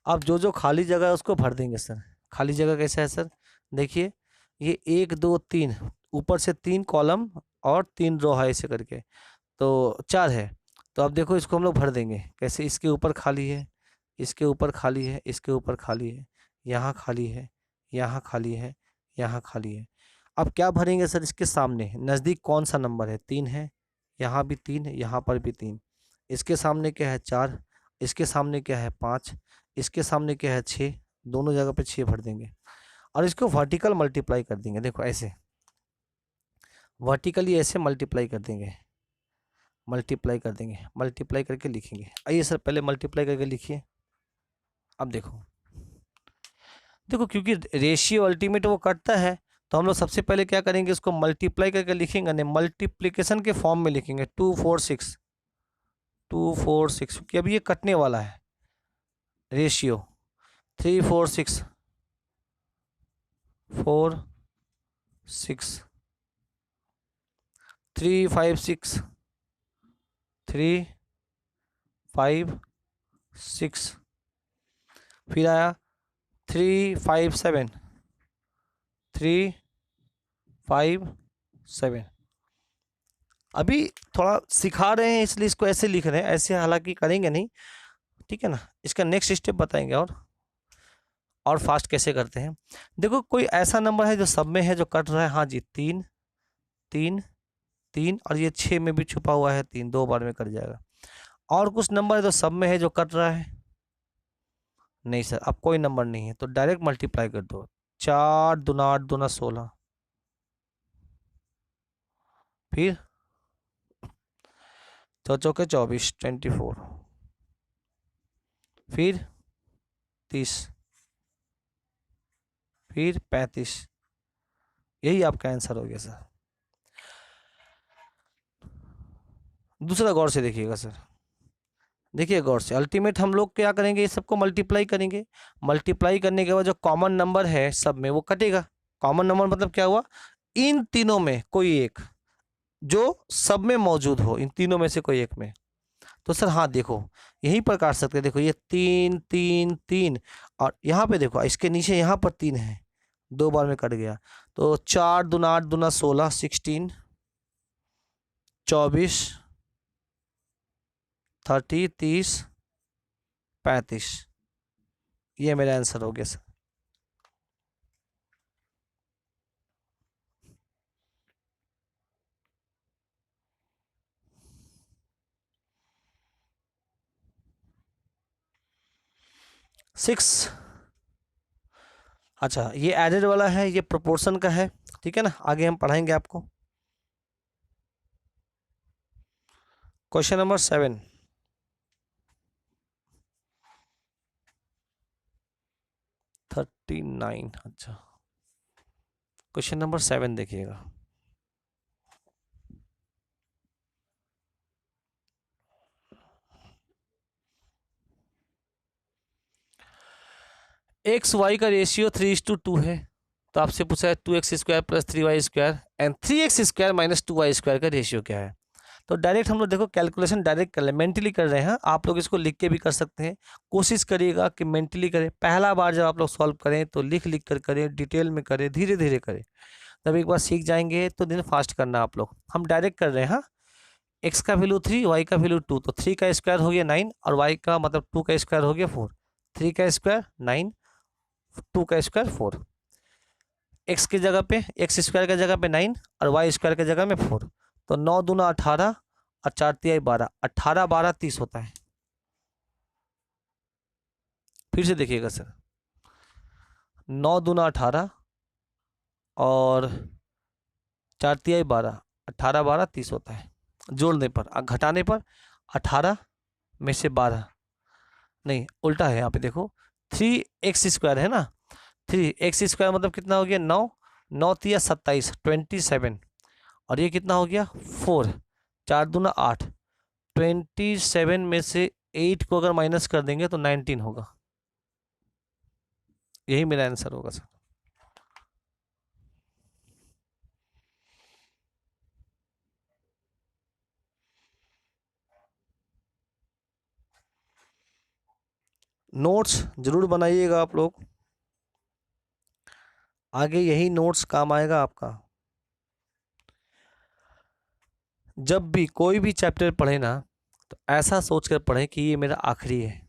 अब जो जो खाली जगह है उसको भर देंगे सर। खाली जगह कैसा है सर, देखिए ये 1 2 3 ऊपर से 3 कॉलम और 3 रो है ऐसे करके, तो 4 है। तो अब देखो इसको हम लोग भर देंगे कैसे, इसके ऊपर खाली है, इसके ऊपर खाली है, इसके ऊपर खाली है, यहाँ खाली है, यहाँ खाली है, यहाँ खाली है। अब क्या भरेंगे सर, इसके सामने नज़दीक कौन सा नंबर है, 3 है, यहाँ भी 3, यहाँ पर भी 3। इसके सामने क्या है 4, इसके सामने क्या है 5, इसके सामने क्या है 6, दोनों जगह पे 6 भर देंगे। और इसको वर्टिकल मल्टीप्लाई कर देंगे, देखो ऐसे वर्टिकली ऐसे मल्टीप्लाई कर देंगे, मल्टीप्लाई कर देंगे, मल्टीप्लाई करके लिखेंगे। आइए सर पहले मल्टीप्लाई करके लिखिए। अब देखो देखो क्योंकि रेशियो अल्टीमेट वो कटता है, तो हम लोग सबसे पहले क्या करेंगे, इसको मल्टीप्लाई करके लिखेंगे, नहीं मल्टीप्लिकेशन के फॉर्म में लिखेंगे। 2 4 6 2 4 6 क्योंकि अभी ये कटने वाला है रेशियो। 3 4 6 4 6 3 5 6 3 5 6 फिर आया 3 5 7 3 5 7। अभी थोड़ा सिखा रहे हैं इसलिए इसको ऐसे लिख रहे हैं, ऐसे हालांकि करेंगे नहीं, ठीक है ना। इसका नेक्स्ट स्टेप बताएंगे और फास्ट कैसे करते हैं। देखो कोई ऐसा नंबर है जो सब में है जो कट रहा है, हाँ जी 3 3 3 और ये 6 में भी छुपा हुआ है 3, 2 बार में कट जाएगा। और कुछ नंबर है जो सब में है जो कट रहा है, नहीं सर अब कोई नंबर नहीं है, तो डायरेक्ट मल्टीप्लाई कर दो। 4 दूना 8 दूना 16, फिर 4 चौके 24 24, फिर 30, फिर 35। यही आपका आंसर हो गया सर। दूसरा गौर से देखिएगा सर, देखिए गौर से, अल्टीमेट हम लोग क्या करेंगे, ये सबको मल्टीप्लाई करेंगे। मल्टीप्लाई करने के बाद जो कॉमन नंबर है सब में वो कटेगा। कॉमन नंबर मतलब क्या हुआ, इन तीनों में कोई एक जो सब में मौजूद हो, इन तीनों में से कोई एक में। तो सर हाँ देखो यहीं पर काट सकते हैं, देखो ये 3 3 3 और यहाँ पे देखो इसके नीचे यहाँ पर 3 है, 2 बार में कट गया। तो 4 दूना 8 दूना 16 16 24 30 30 35। ये मेरा आंसर हो गया सर। सिक्स, अच्छा ये एडेड वाला है, ये प्रोपोर्शन का है, ठीक है ना। आगे हम पढ़ाएंगे आपको। Question number 7, 39। अच्छा क्वेश्चन नंबर 7 देखिएगा। एक्स वाई का रेशियो 3:2 है, तो आपसे पूछा है 2x² + 3y² and 3x² - 2y² का रेशियो क्या है। तो डायरेक्ट हम लोग देखो कैलकुलेशन डायरेक्ट कर ले, मेंटली कर रहे हैं। आप लोग इसको लिख के भी कर सकते हैं, कोशिश करिएगा कि मेंटली करें। पहला बार जब आप लोग सॉल्व करें तो लिख लिख कर करें, डिटेल में करें, धीरे धीरे करें। जब एक बार सीख जाएंगे तो दिन फास्ट करना आप लोग। हम डायरेक्ट कर रहे हैं, हाँ। एक्स का वैल्यू 3, वाई का वैल्यू 2, तो 3 का स्क्वायर हो गया 9 और वाई का मतलब 2 का स्क्वायर हो गया 4। 3 का स्क्वायर 9, 2 का स्क्वायर 4। एक्स की जगह पे एक्स स्क्वायर की जगह पे 9 और वाई स्क्वायर की जगह में 4, तो 9 दूना 18 और 4 तिहाई 12, 18 12 30 होता है। फिर से देखिएगा सर, 9 दूना 18 और 4 तिहाई 12, 18 12 30 होता है। जोड़ने पर घटाने पर 18 में से 12, नहीं उल्टा है यहाँ पे देखो, 3x² है ना, 3x² मतलब कितना हो गया 9, 9 तिया 27 27, और ये कितना हो गया 4, 4 दूना 8, 27 में से 8 को अगर माइनस कर देंगे तो 19 होगा। यही मेरा आंसर होगा सर। नोट्स जरूर बनाइएगा आप लोग, आगे यही नोट्स काम आएगा आपका। जब भी कोई भी चैप्टर पढ़े ना तो ऐसा सोचकर पढ़ें कि ये मेरा आखिरी है,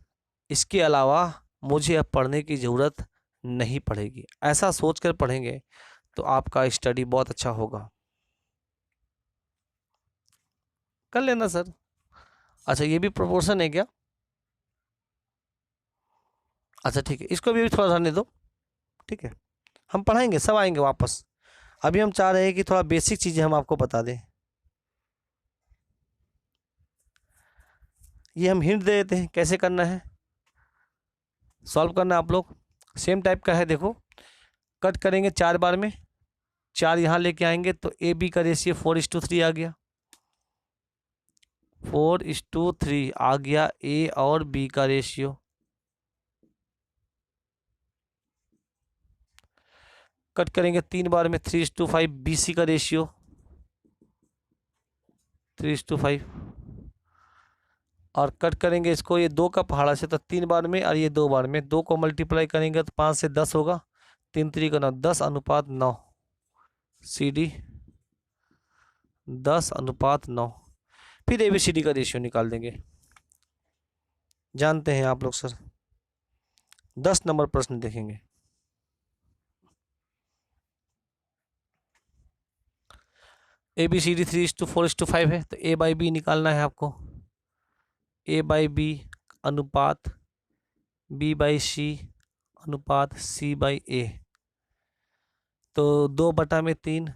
इसके अलावा मुझे अब पढ़ने की ज़रूरत नहीं पड़ेगी। ऐसा सोचकर पढ़ेंगे तो आपका स्टडी बहुत अच्छा होगा। कर लेना सर। अच्छा ये भी प्रोपोर्शन है क्या? अच्छा ठीक है, इसको भी थोड़ा रहने दो, ठीक है, हम पढ़ाएंगे, सब आएंगे वापस। अभी हम चाह रहे हैं कि थोड़ा बेसिक चीज़ें हम आपको बता दें। ये हम हिंट दे देते हैं कैसे करना है, सॉल्व करना है। आप लोग सेम टाइप का है, देखो कट करेंगे 4 बार में, 4 यहाँ लेके आएंगे तो ए बी का रेशियो 4:3 आ गया, 4:3 आ गया ए और बी का रेशियो। कट करेंगे 3 बार में 3:5 बी सी का रेशियो 3:5, और कट करेंगे इसको, ये 2 का पहाड़ा से तो 3 बार में, और ये 2 बार में, 2 को मल्टीप्लाई करेंगे तो 5 से 10 होगा, 3 3 का 9, 10:9 सी डी 10:9। फिर ए बी सी डी का रेशियो निकाल देंगे। जानते हैं आप लोग सर, 10 नंबर प्रश्न देखेंगे। ए बी सी डी 3:4:5 है तो ए बाई बी निकालना है आपको। ए बाई बी अनुपात बी बाई सी अनुपात सी बाई ए, तो 2/3,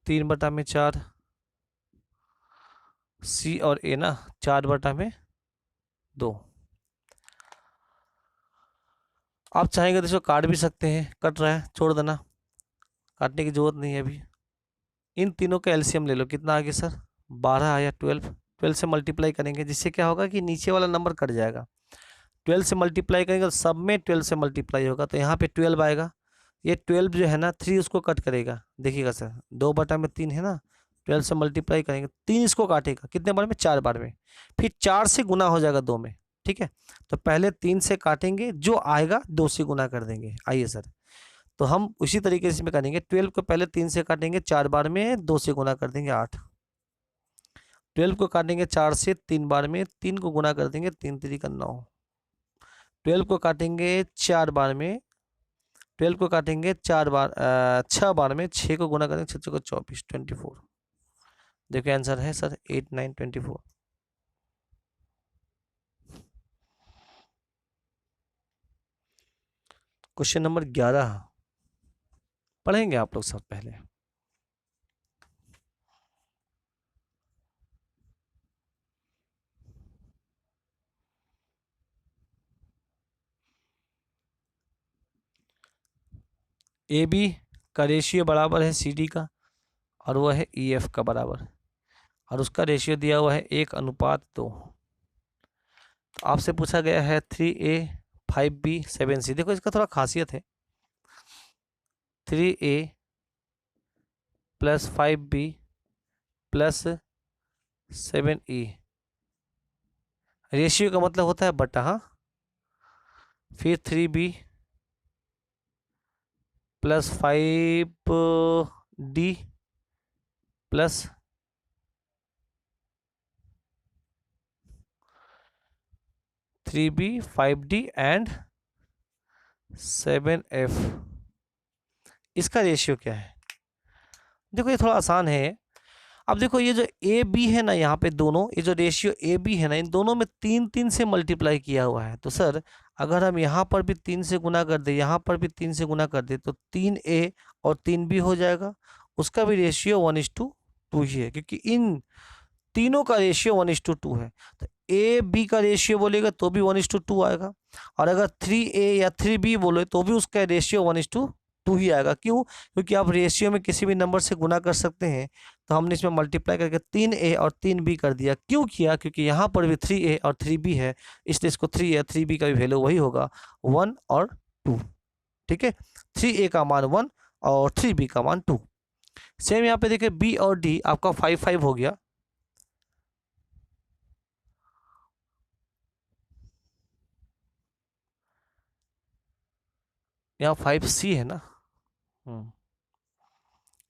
3/4, सी और ए ना 4/2। आप चाहेंगे तो इसको काट भी सकते हैं, कट रहा है छोड़ देना, काटने की जरूरत नहीं है अभी। इन तीनों का एलसीएम ले लो, कितना आ गया सर 12 आया, 12 से मल्टीप्लाई करेंगे, जिससे क्या होगा कि नीचे वाला नंबर कट जाएगा। 12 से मल्टीप्लाई करेंगे तो सब में 12 से मल्टीप्लाई होगा, तो यहाँ पे 12 आएगा। ये 12 जो है ना 3 उसको कट करेगा, देखिएगा सर 2/3 है ना, 12 से मल्टीप्लाई करेंगे 3 इसको काटेगा, कितने बार में 4 बार में, फिर 4 से गुना हो जाएगा 2 में, ठीक है। तो पहले 3 से काटेंगे, जो आएगा 2 से गुना कर देंगे। आइए सर, तो हम उसी तरीके से इसमें करेंगे, 12 को पहले 3 से काटेंगे 4 बार में, 2 से गुना कर देंगे 8। 12 को काटेंगे 4 से 3 बार में, 3 को गुना कर देंगे 3 3 का 9। 12 को काटेंगे 4 बार में, 12 को काटेंगे 4 बार 6 बार में, 6 को गुना करेंगे 6 को 24, 24। देखो आंसर है सर 8 9 24। क्वेश्चन नंबर 11 पढ़ेंगे आप लोग सब पहले। ए बी का रेशियो बराबर है सी डी का, और वह है ई एफ का बराबर, और उसका रेशियो दिया हुआ है 1:2। आपसे पूछा गया है 3A 5B 7C। देखो इसका थोड़ा खासियत है, 3A + 5B + 7E, रेशियो का मतलब होता है बटा, हाँ। फिर 3B + 5D + 3B 5D and 7F, इसका रेशियो क्या है? देखो ये थोड़ा आसान है। अब देखो ये जो ए बी है ना, यहाँ पे दोनों, ये जो रेशियो ए बी है ना, इन दोनों में 3 3 से मल्टीप्लाई किया हुआ है। तो सर अगर हम यहाँ पर भी 3 से गुना कर दे, यहाँ पर भी 3 से गुना कर दे, तो 3A और 3B हो जाएगा। उसका भी रेशियो 1:2 ही है, क्योंकि इन तीनों का रेशियो 1:2 है। तो ए बी का रेशियो बोलेगा तो भी 1:2 आएगा, और अगर 3A या 3B बोले तो भी उसका रेशियो 1:2 2 ही आएगा। क्यों? क्योंकि आप रेशियो में किसी भी नंबर से गुना कर सकते हैं, तो हमने इसमें मल्टीप्लाई करके 3a और 3b कर दिया। क्यों किया? क्योंकि यहाँ पर भी 3a और 3b है, इसलिए इसको 3a और 3b का भी वैल्यू वही होगा, 1 और 2। ठीक है, 3a का मान 1 और 3b का मान 2। सेम यहाँ पे देखिए b और d आपका 5 5 हो गया। यहाँ 5c है ना,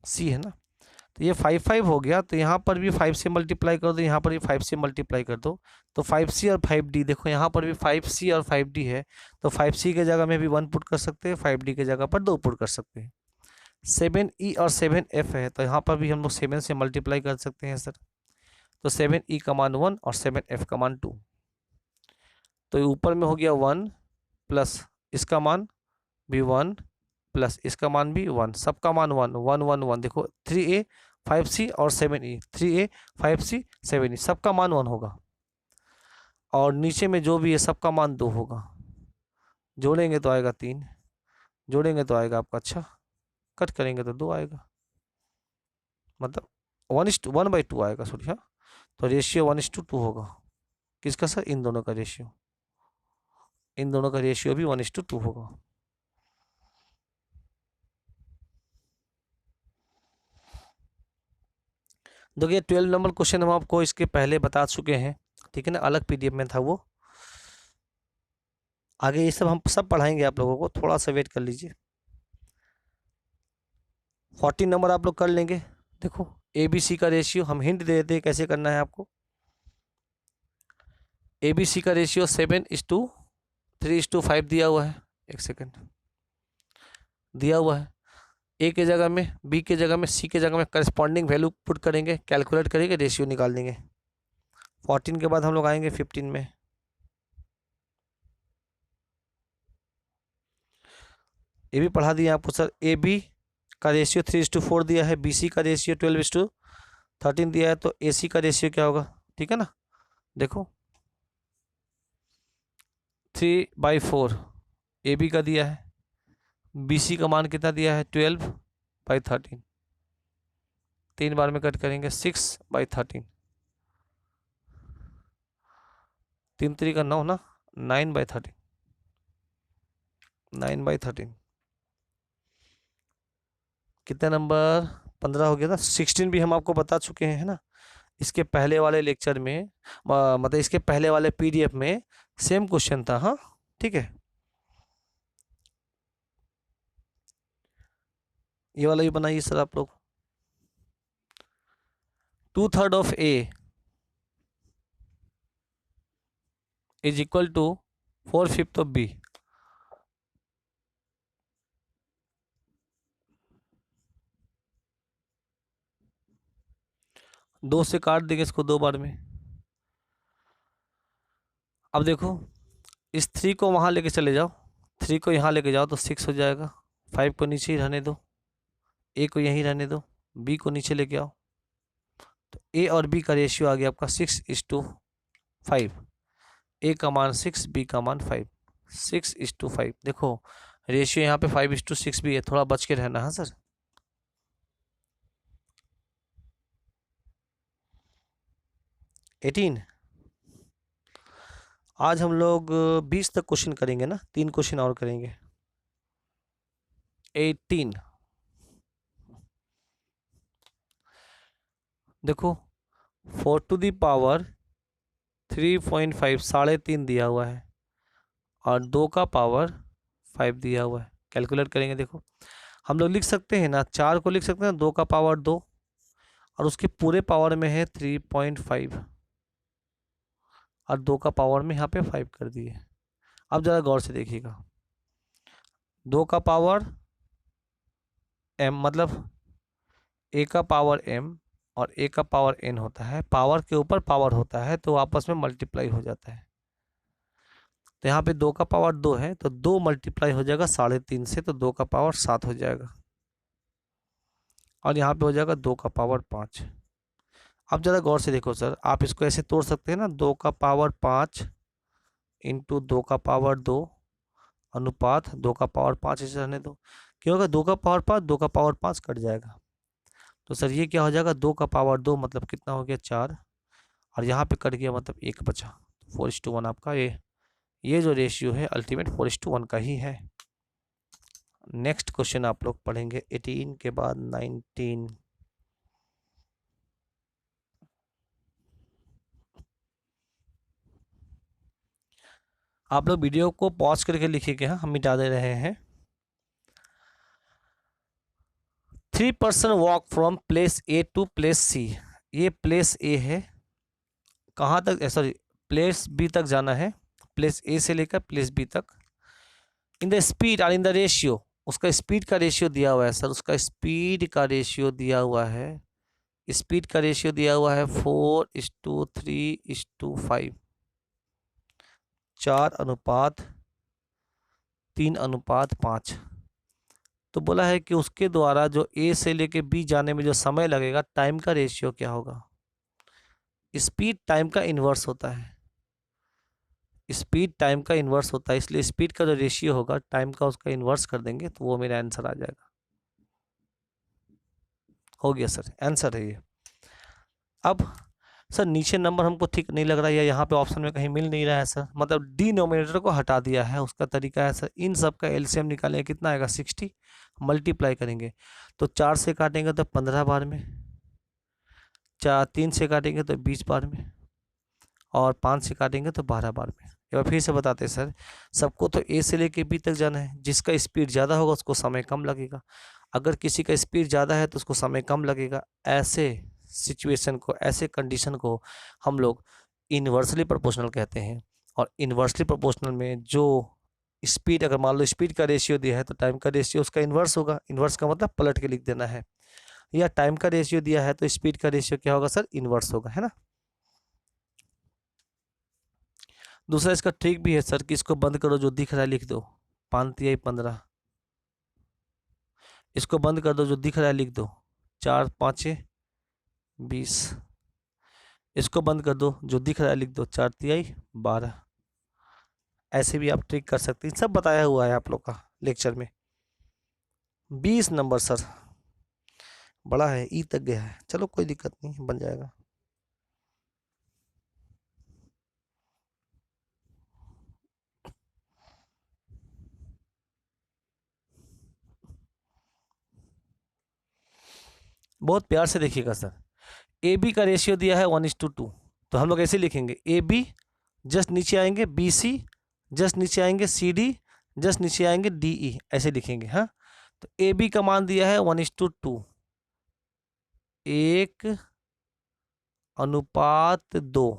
c है ना, तो ये 5 5 हो गया। तो यहाँ पर भी 5 से मल्टीप्लाई कर दो, यहाँ पर भी 5 से मल्टीप्लाई कर दो, तो 5c और 5d। देखो यहाँ पर भी 5c और 5d है, तो 5c के जगह में भी 1 पुट कर सकते हैं, 5d के जगह पर 2 पुट कर सकते हैं। 7e और 7f है, तो यहाँ पर भी हम लोग 7 से मल्टीप्लाई कर सकते हैं सर। तो 7e का मान 1 और 7f का मान 2। तो ऊपर में हो गया 1 प्लस इसका मान भी 1 प्लस इसका मान भी 1, सबका मान 1 1 1 1। देखो 3a 5c और 7e, 3a 5c 7e, सबका मान 1 होगा। और नीचे में जो भी है सबका मान 2 होगा। जोड़ेंगे तो आएगा 3, जोड़ेंगे तो आएगा आपका, अच्छा कट करेंगे तो 2 आएगा, मतलब 1:1/2 आएगा, सॉरी। हाँ, तो रेशियो 1:2 होगा। किसका सर? इन दोनों का रेशियो, इन दोनों का रेशियो भी 1:2 होगा। देखिए 12 नंबर क्वेश्चन हम आपको इसके पहले बता चुके हैं, ठीक है ना, अलग पीडीएफ में था वो। आगे ये सब हम सब पढ़ाएंगे आप लोगों को, थोड़ा सा वेट कर लीजिए। 14 नंबर आप लोग कर लेंगे। देखो ABC का रेशियो हम हिंट दे देते हैं कैसे करना है आपको। ABC का रेशियो 7:3:5 दिया हुआ है, एक सेकेंड, दिया हुआ है। ए के जगह में, बी के जगह में, सी के जगह में करस्पॉन्डिंग वैल्यू पुट करेंगे, कैलकुलेट करेंगे, रेशियो निकाल देंगे। 14 के बाद हम लोग आएंगे 15 में। ये भी पढ़ा दिया आपको सर। ए बी का रेशियो 3:4 दिया है, BC का रेशियो 12:13 दिया है, तो AC का रेशियो क्या होगा? ठीक है ना, देखो 3/4 AB का दिया है, BC का मान कितना दिया है? 12/13, 3 बार में कट करेंगे 6/13, 3 3 का 9 ना, 9/13, 9/13 कितना नंबर? 15 हो गया था। 16 भी हम आपको बता चुके हैं, है ना, इसके पहले वाले लेक्चर में, मतलब इसके पहले वाले पीडीएफ में सेम क्वेश्चन था। हाँ ठीक है, ये वाला भी बनाइए सर आप लोग। 2/3 of A is equal to 4/5 of B। 2 से काट देंगे इसको 2 बार में। अब देखो इस 3 को वहां लेके चले जाओ, 3 को यहाँ लेके जाओ तो 6 हो जाएगा। 5 को नीचे ही रहने दो, A को यहीं रहने दो, B को नीचे लेके आओ, तो A और B का रेशियो आ गया आपका 6:5। A का मान 6, B का मान 5, 6:5। देखो रेशियो यहाँ पे 5:6 भी है, थोड़ा बच के रहना है सर। एटीन। आज हम लोग 20 तक क्वेश्चन करेंगे ना, 3 क्वेश्चन और करेंगे। 18 देखो 4 टू दी पावर 3.5 3.5 दिया हुआ है और 2 का पावर 5 दिया हुआ है। कैलकुलेट करेंगे, देखो हम लोग लिख सकते हैं ना, 4 को लिख सकते हैं 2 का पावर 2 और उसके पूरे पावर में है 3.5 और 2 का पावर में यहाँ पे 5 कर दिए। अब ज़रा गौर से देखिएगा, 2 का पावर m मतलब a का पावर m और a का पावर n होता है, पावर के ऊपर पावर होता है तो आपस में मल्टीप्लाई हो जाता है। तो यहाँ पे 2 का पावर 2 है तो 2 मल्टीप्लाई हो जाएगा 3.5 से, तो 2 का पावर 7 हो जाएगा और यहाँ पे हो जाएगा 2 का पावर 5। अब ज़रा गौर से देखो सर, आप इसको ऐसे तोड़ सकते हैं ना, 2 का पावर 5 इंटू 2 का पावर 2 अनुपात 2 का पावर 5 ऐसे रहने दो, क्या होगा, 2 का पावर 5, 2 का पावर 5 कट जाएगा। तो सर ये क्या हो जाएगा, 2 का पावर 2 मतलब कितना हो गया 4, और यहाँ पे कट गया मतलब 1 बचा। 4:1 आपका ये जो रेशियो है अल्टीमेट 4:1 का ही है। नेक्स्ट क्वेश्चन आप लोग पढ़ेंगे 18 के बाद 19। आप लोग वीडियो को पॉज करके लिखिएगा, हम मिटा दे रहे हैं। 3 person walk from place A to place C. ये प्लेस ए है, कहाँ तक, सॉरी प्लेस बी तक जाना है, प्लेस ए से लेकर प्लेस बी तक। इन द स्पीड और इन द रेशियो, उसका स्पीड का रेशियो दिया हुआ है सर, उसका स्पीड का रेशियो दिया हुआ है, स्पीड का रेशियो दिया हुआ है 4:3:5, 4:3:5। तो बोला है कि उसके द्वारा जो ए से लेके बी जाने में जो समय लगेगा, टाइम का रेशियो क्या होगा। स्पीड टाइम का इन्वर्स होता है, स्पीड टाइम का इन्वर्स होता है, इसलिए स्पीड का जो रेशियो होगा टाइम का उसका इन्वर्स कर देंगे तो वो मेरा आंसर आ जाएगा। हो गया सर, आंसर है ये। अब सर नीचे नंबर हमको ठीक नहीं लग रहा है, या यहाँ पे ऑप्शन में कहीं मिल नहीं रहा है सर, मतलब डिनोमिनेटर को हटा दिया है। उसका तरीका है सर, इन सब का एलसीएम निकालेंगे, कितना आएगा 60, मल्टीप्लाई करेंगे तो 4 से काटेंगे तो 15 बार में, 3 से काटेंगे तो 20 बार में, और 5 से काटेंगे तो 12 बार में। एक बार फिर से बताते हैं सर, सबको तो ए से लेके बी तक जाना है, जिसका स्पीड ज़्यादा होगा उसको समय कम लगेगा, अगर किसी का स्पीड ज़्यादा है तो उसको समय कम लगेगा। ऐसे सिचुएशन को, ऐसे कंडीशन को हम लोग इन्वर्सली प्रोपोर्शनल कहते हैं। और इन्वर्सली प्रोपोर्शनल में जो स्पीड, अगर मान लो स्पीड का रेशियो दिया है तो टाइम का रेशियो उसका इन्वर्स होगा। इन्वर्स का मतलब पलट के लिख देना है, या टाइम का रेशियो दिया है तो स्पीड का रेशियो क्या होगा सर, इन्वर्स होगा, है ना। दूसरा इसका ट्रिक भी है सर कि इसको बंद करो, जो दिख रहा है लिख दो, 5×3=15। इसको बंद कर दो, जो दिख रहा है लिख दो, 4×5=20। इसको बंद कर दो, जो दिख रहा है लिख दो, 4×3=12। ऐसे भी आप ट्रिक कर सकते हैं, सब बताया हुआ है आप लोग का लेक्चर में। 20 नंबर सर, बड़ा है, ई तक गया है, चलो कोई दिक्कत नहीं, बन जाएगा। बहुत प्यार से देखिएगा सर, ए बी का रेशियो दिया है 1:2, तो हम लोग ऐसे लिखेंगे, ए बी जस्ट नीचे आएंगे बी सी, जस्ट नीचे आएंगे सी डी, जस्ट नीचे आएंगे डी ई, ऐसे लिखेंगे। हाँ, तो ए बी का मान दिया है 1:2, 1:2।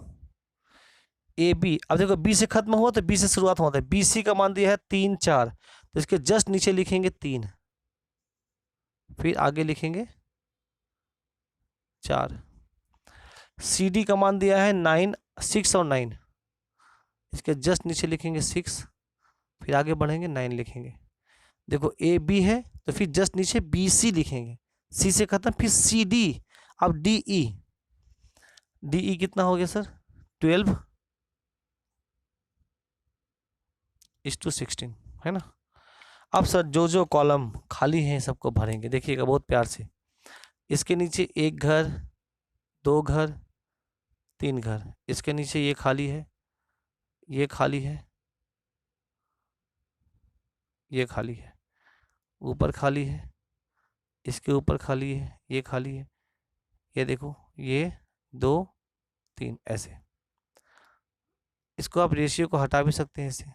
ए बी, अब देखो बी से खत्म हुआ तो बी से शुरुआत होता है, बी सी का मान दिया है 3, 4, तो इसके जस्ट नीचे लिखेंगे 3, फिर आगे लिखेंगे 4। सी डी का मान दिया है 9, 6 और 9, इसके जस्ट नीचे लिखेंगे 6, फिर आगे बढ़ेंगे 9 लिखेंगे। देखो ए बी है तो फिर जस्ट नीचे बी सी लिखेंगे, सी से खत्म, फिर सी डी, अब डी ई, डी ई कितना हो गया सर, 12:16, है ना। अब सर जो जो कॉलम खाली हैं सबको भरेंगे, देखिएगा बहुत प्यार से। इसके नीचे 1 घर, 2 घर, 3 घर, इसके नीचे ये खाली है, ये खाली है, ये खाली है, ऊपर खाली है, इसके ऊपर खाली है, ये खाली है, ये देखो, ये 2, 3, ऐसे। इसको आप रेशियो को हटा भी सकते हैं, इससे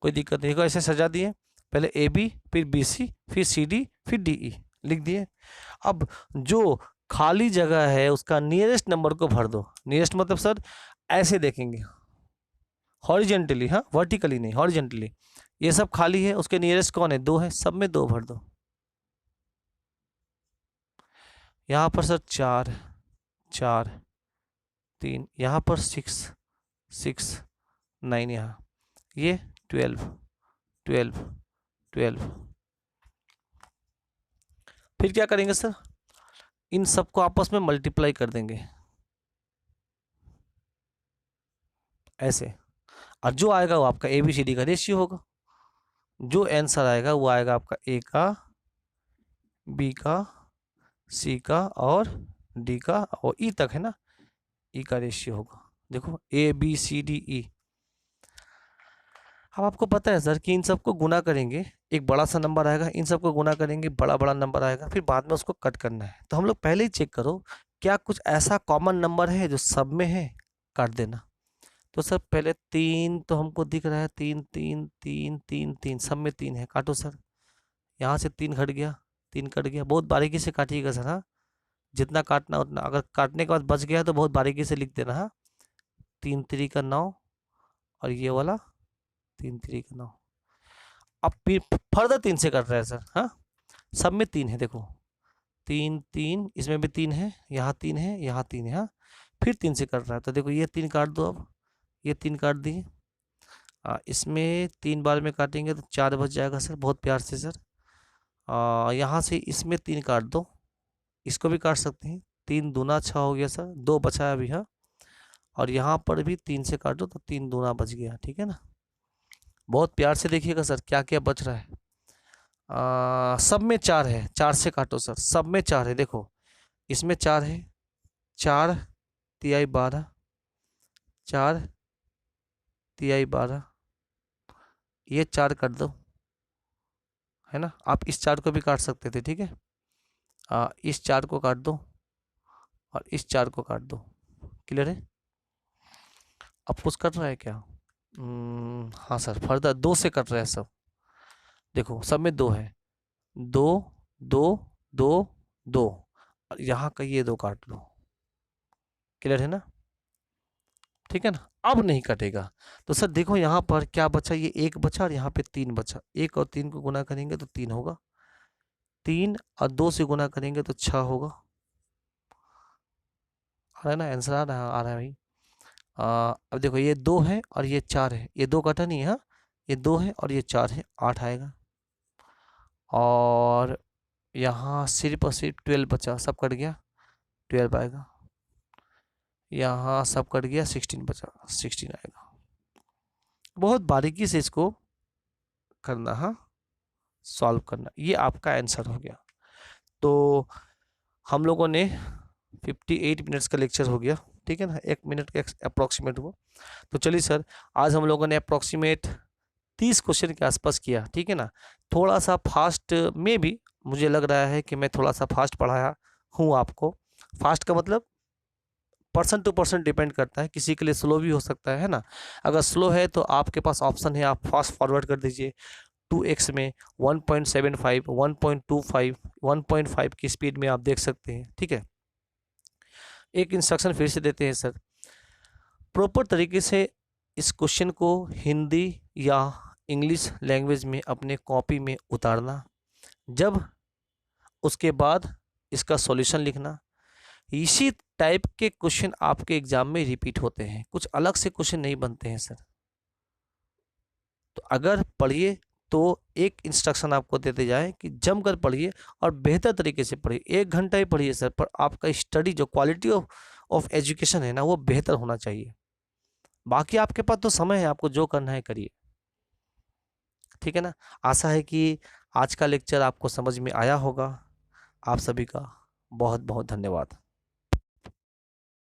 कोई दिक्कत नहीं। ऐसे सजा दिए, पहले ए बी, फिर बी सी, फिर सी डी, फिर डी ई लिख दिए। अब जो खाली जगह है उसका नियरेस्ट नंबर को भर दो। नियरेस्ट मतलब सर ऐसे देखेंगे, हॉरिजेंटली, हाँ वर्टिकली नहीं, हॉरिजेंटली। ये सब खाली है, उसके नियरेस्ट कौन है, 2 है, सब में 2 भर दो। यहाँ पर सर 4, 4, 3, यहाँ पर 6, 6, 9, यहाँ ये 12, 12, 12। फिर क्या करेंगे सर, इन सबको आपस में मल्टीप्लाई कर देंगे ऐसे, और जो आएगा वो आपका ABCD का रेशियो होगा। जो आंसर आएगा वो आएगा आपका ए का, बी का, सी का और डी का और ई तक है ना, ई का रेशियो होगा। देखो ए बी सी डी ई। अब आपको पता है सर कि इन सबको गुना करेंगे, एक बड़ा सा नंबर आएगा, इन सबको गुना करेंगे, बड़ा बड़ा नंबर आएगा, फिर बाद में उसको कट करना है। तो हम लोग पहले ही चेक करो क्या कुछ ऐसा कॉमन नंबर है जो सब में है, काट देना। तो सर पहले 3 तो हमको दिख रहा है, 3 3 3 3 3 सब में 3 है, काटो सर। यहाँ से 3 घट गया, 3 कट गया, बहुत बारीकी से काटिएगा सर। हाँ, जितना काटना उतना, अगर काटने के बाद बच गया तो बहुत बारीकी से लिख देना। हाँ, 3 3 का 9 और ये वाला 3 3 का 9। अब फिर फर्दर 3 से कट रहा है सर। हाँ, सब में 3 है, देखो 3 3, इसमें भी 3 है, यहाँ 3 है, यहाँ 3 है। हाँ, फिर 3 से कट रहा है, तो देखो ये 3 काट दो, अब ये 3 काट दिए। इसमें 3 बार में काटेंगे तो 4 बच जाएगा सर, बहुत प्यार से सर। यहाँ से इसमें 3 काट दो, इसको भी काट सकते हैं, 3 दूना 6 हो गया सर, 2 बचा है अभी। हाँ, और यहाँ पर भी 3 से काटो तो 3 दूना बच गया, ठीक है ना। बहुत प्यार से देखिएगा सर क्या क्या बच रहा है। सब में 4 है, 4 से काटो सर, सब में 4 है, देखो इसमें 4 है, 4 तिहाई 12, 4 तिहाई 12, ये 4 काट दो, है ना। आप इस 4 को भी काट सकते थे, ठीक है। इस 4 को काट दो और इस 4 को काट दो, क्लियर है। अब कुछ कट रहा है क्या? हाँ सर, फर्दर 2 से कट रहा है सब, देखो सब में 2 है, 2 2 2 2 और यहाँ का ये 2 काट लो, क्लियर है ना, ठीक है ना। अब नहीं कटेगा। तो सर देखो यहाँ पर क्या बचा, ये 1 बचा और यहाँ पे 3 बचा, 1 और 3 को गुना करेंगे तो 3 होगा, 3 और 2 से गुना करेंगे तो 6 होगा। आ रहा है ना आंसर, आ रहा है भाई। अब देखो ये 2 है और ये 4 है, ये 2 कटा नहीं है। हाँ, ये 2 है और ये 4 है, 8 आएगा। और यहाँ सिर्फ और सिर्फ 12 बचा, सब कट गया, 12 आएगा। यहाँ सब कट गया, 16 बचा, 16 आएगा। बहुत बारीकी से इसको करना, हाँ सॉल्व करना, ये आपका आंसर हो गया। तो हम लोगों ने 58 मिनट्स का लेक्चर हो गया, ठीक है ना, 1 मिनट का अप्रॉक्सीमेट हुआ। तो चलिए सर, आज हम लोगों ने अप्रॉक्सीमेट 30 क्वेश्चन के आसपास किया, ठीक है ना। थोड़ा सा फास्ट में भी मुझे लग रहा है कि मैं थोड़ा सा फास्ट पढ़ाया हूँ आपको। फास्ट का मतलब पर्सन टू पर्सन डिपेंड करता है, किसी के लिए स्लो भी हो सकता है ना। अगर स्लो है तो आपके पास ऑप्शन है, आप फास्ट फॉरवर्ड कर दीजिए 2x में 1.75, 1.25, 1.5 की स्पीड में आप देख सकते हैं, ठीक है। एक इंस्ट्रक्शन फिर से देते हैं सर, प्रॉपर तरीके से इस क्वेश्चन को हिंदी या इंग्लिश लैंग्वेज में अपने कॉपी में उतारना, जब उसके बाद इसका सॉल्यूशन लिखना। इसी टाइप के क्वेश्चन आपके एग्जाम में रिपीट होते हैं, कुछ अलग से क्वेश्चन नहीं बनते हैं सर। तो अगर पढ़िए तो एक इंस्ट्रक्शन आपको देते जाए कि जमकर पढ़िए और बेहतर तरीके से पढ़िए, 1 घंटा ही पढ़िए सर, पर आपका स्टडी जो क्वालिटी ऑफ एजुकेशन है ना, वो बेहतर होना चाहिए। बाकी आपके पास तो समय है, आपको जो करना है करिए, ठीक है ना। आशा है कि आज का लेक्चर आपको समझ में आया होगा। आप सभी का बहुत बहुत धन्यवाद।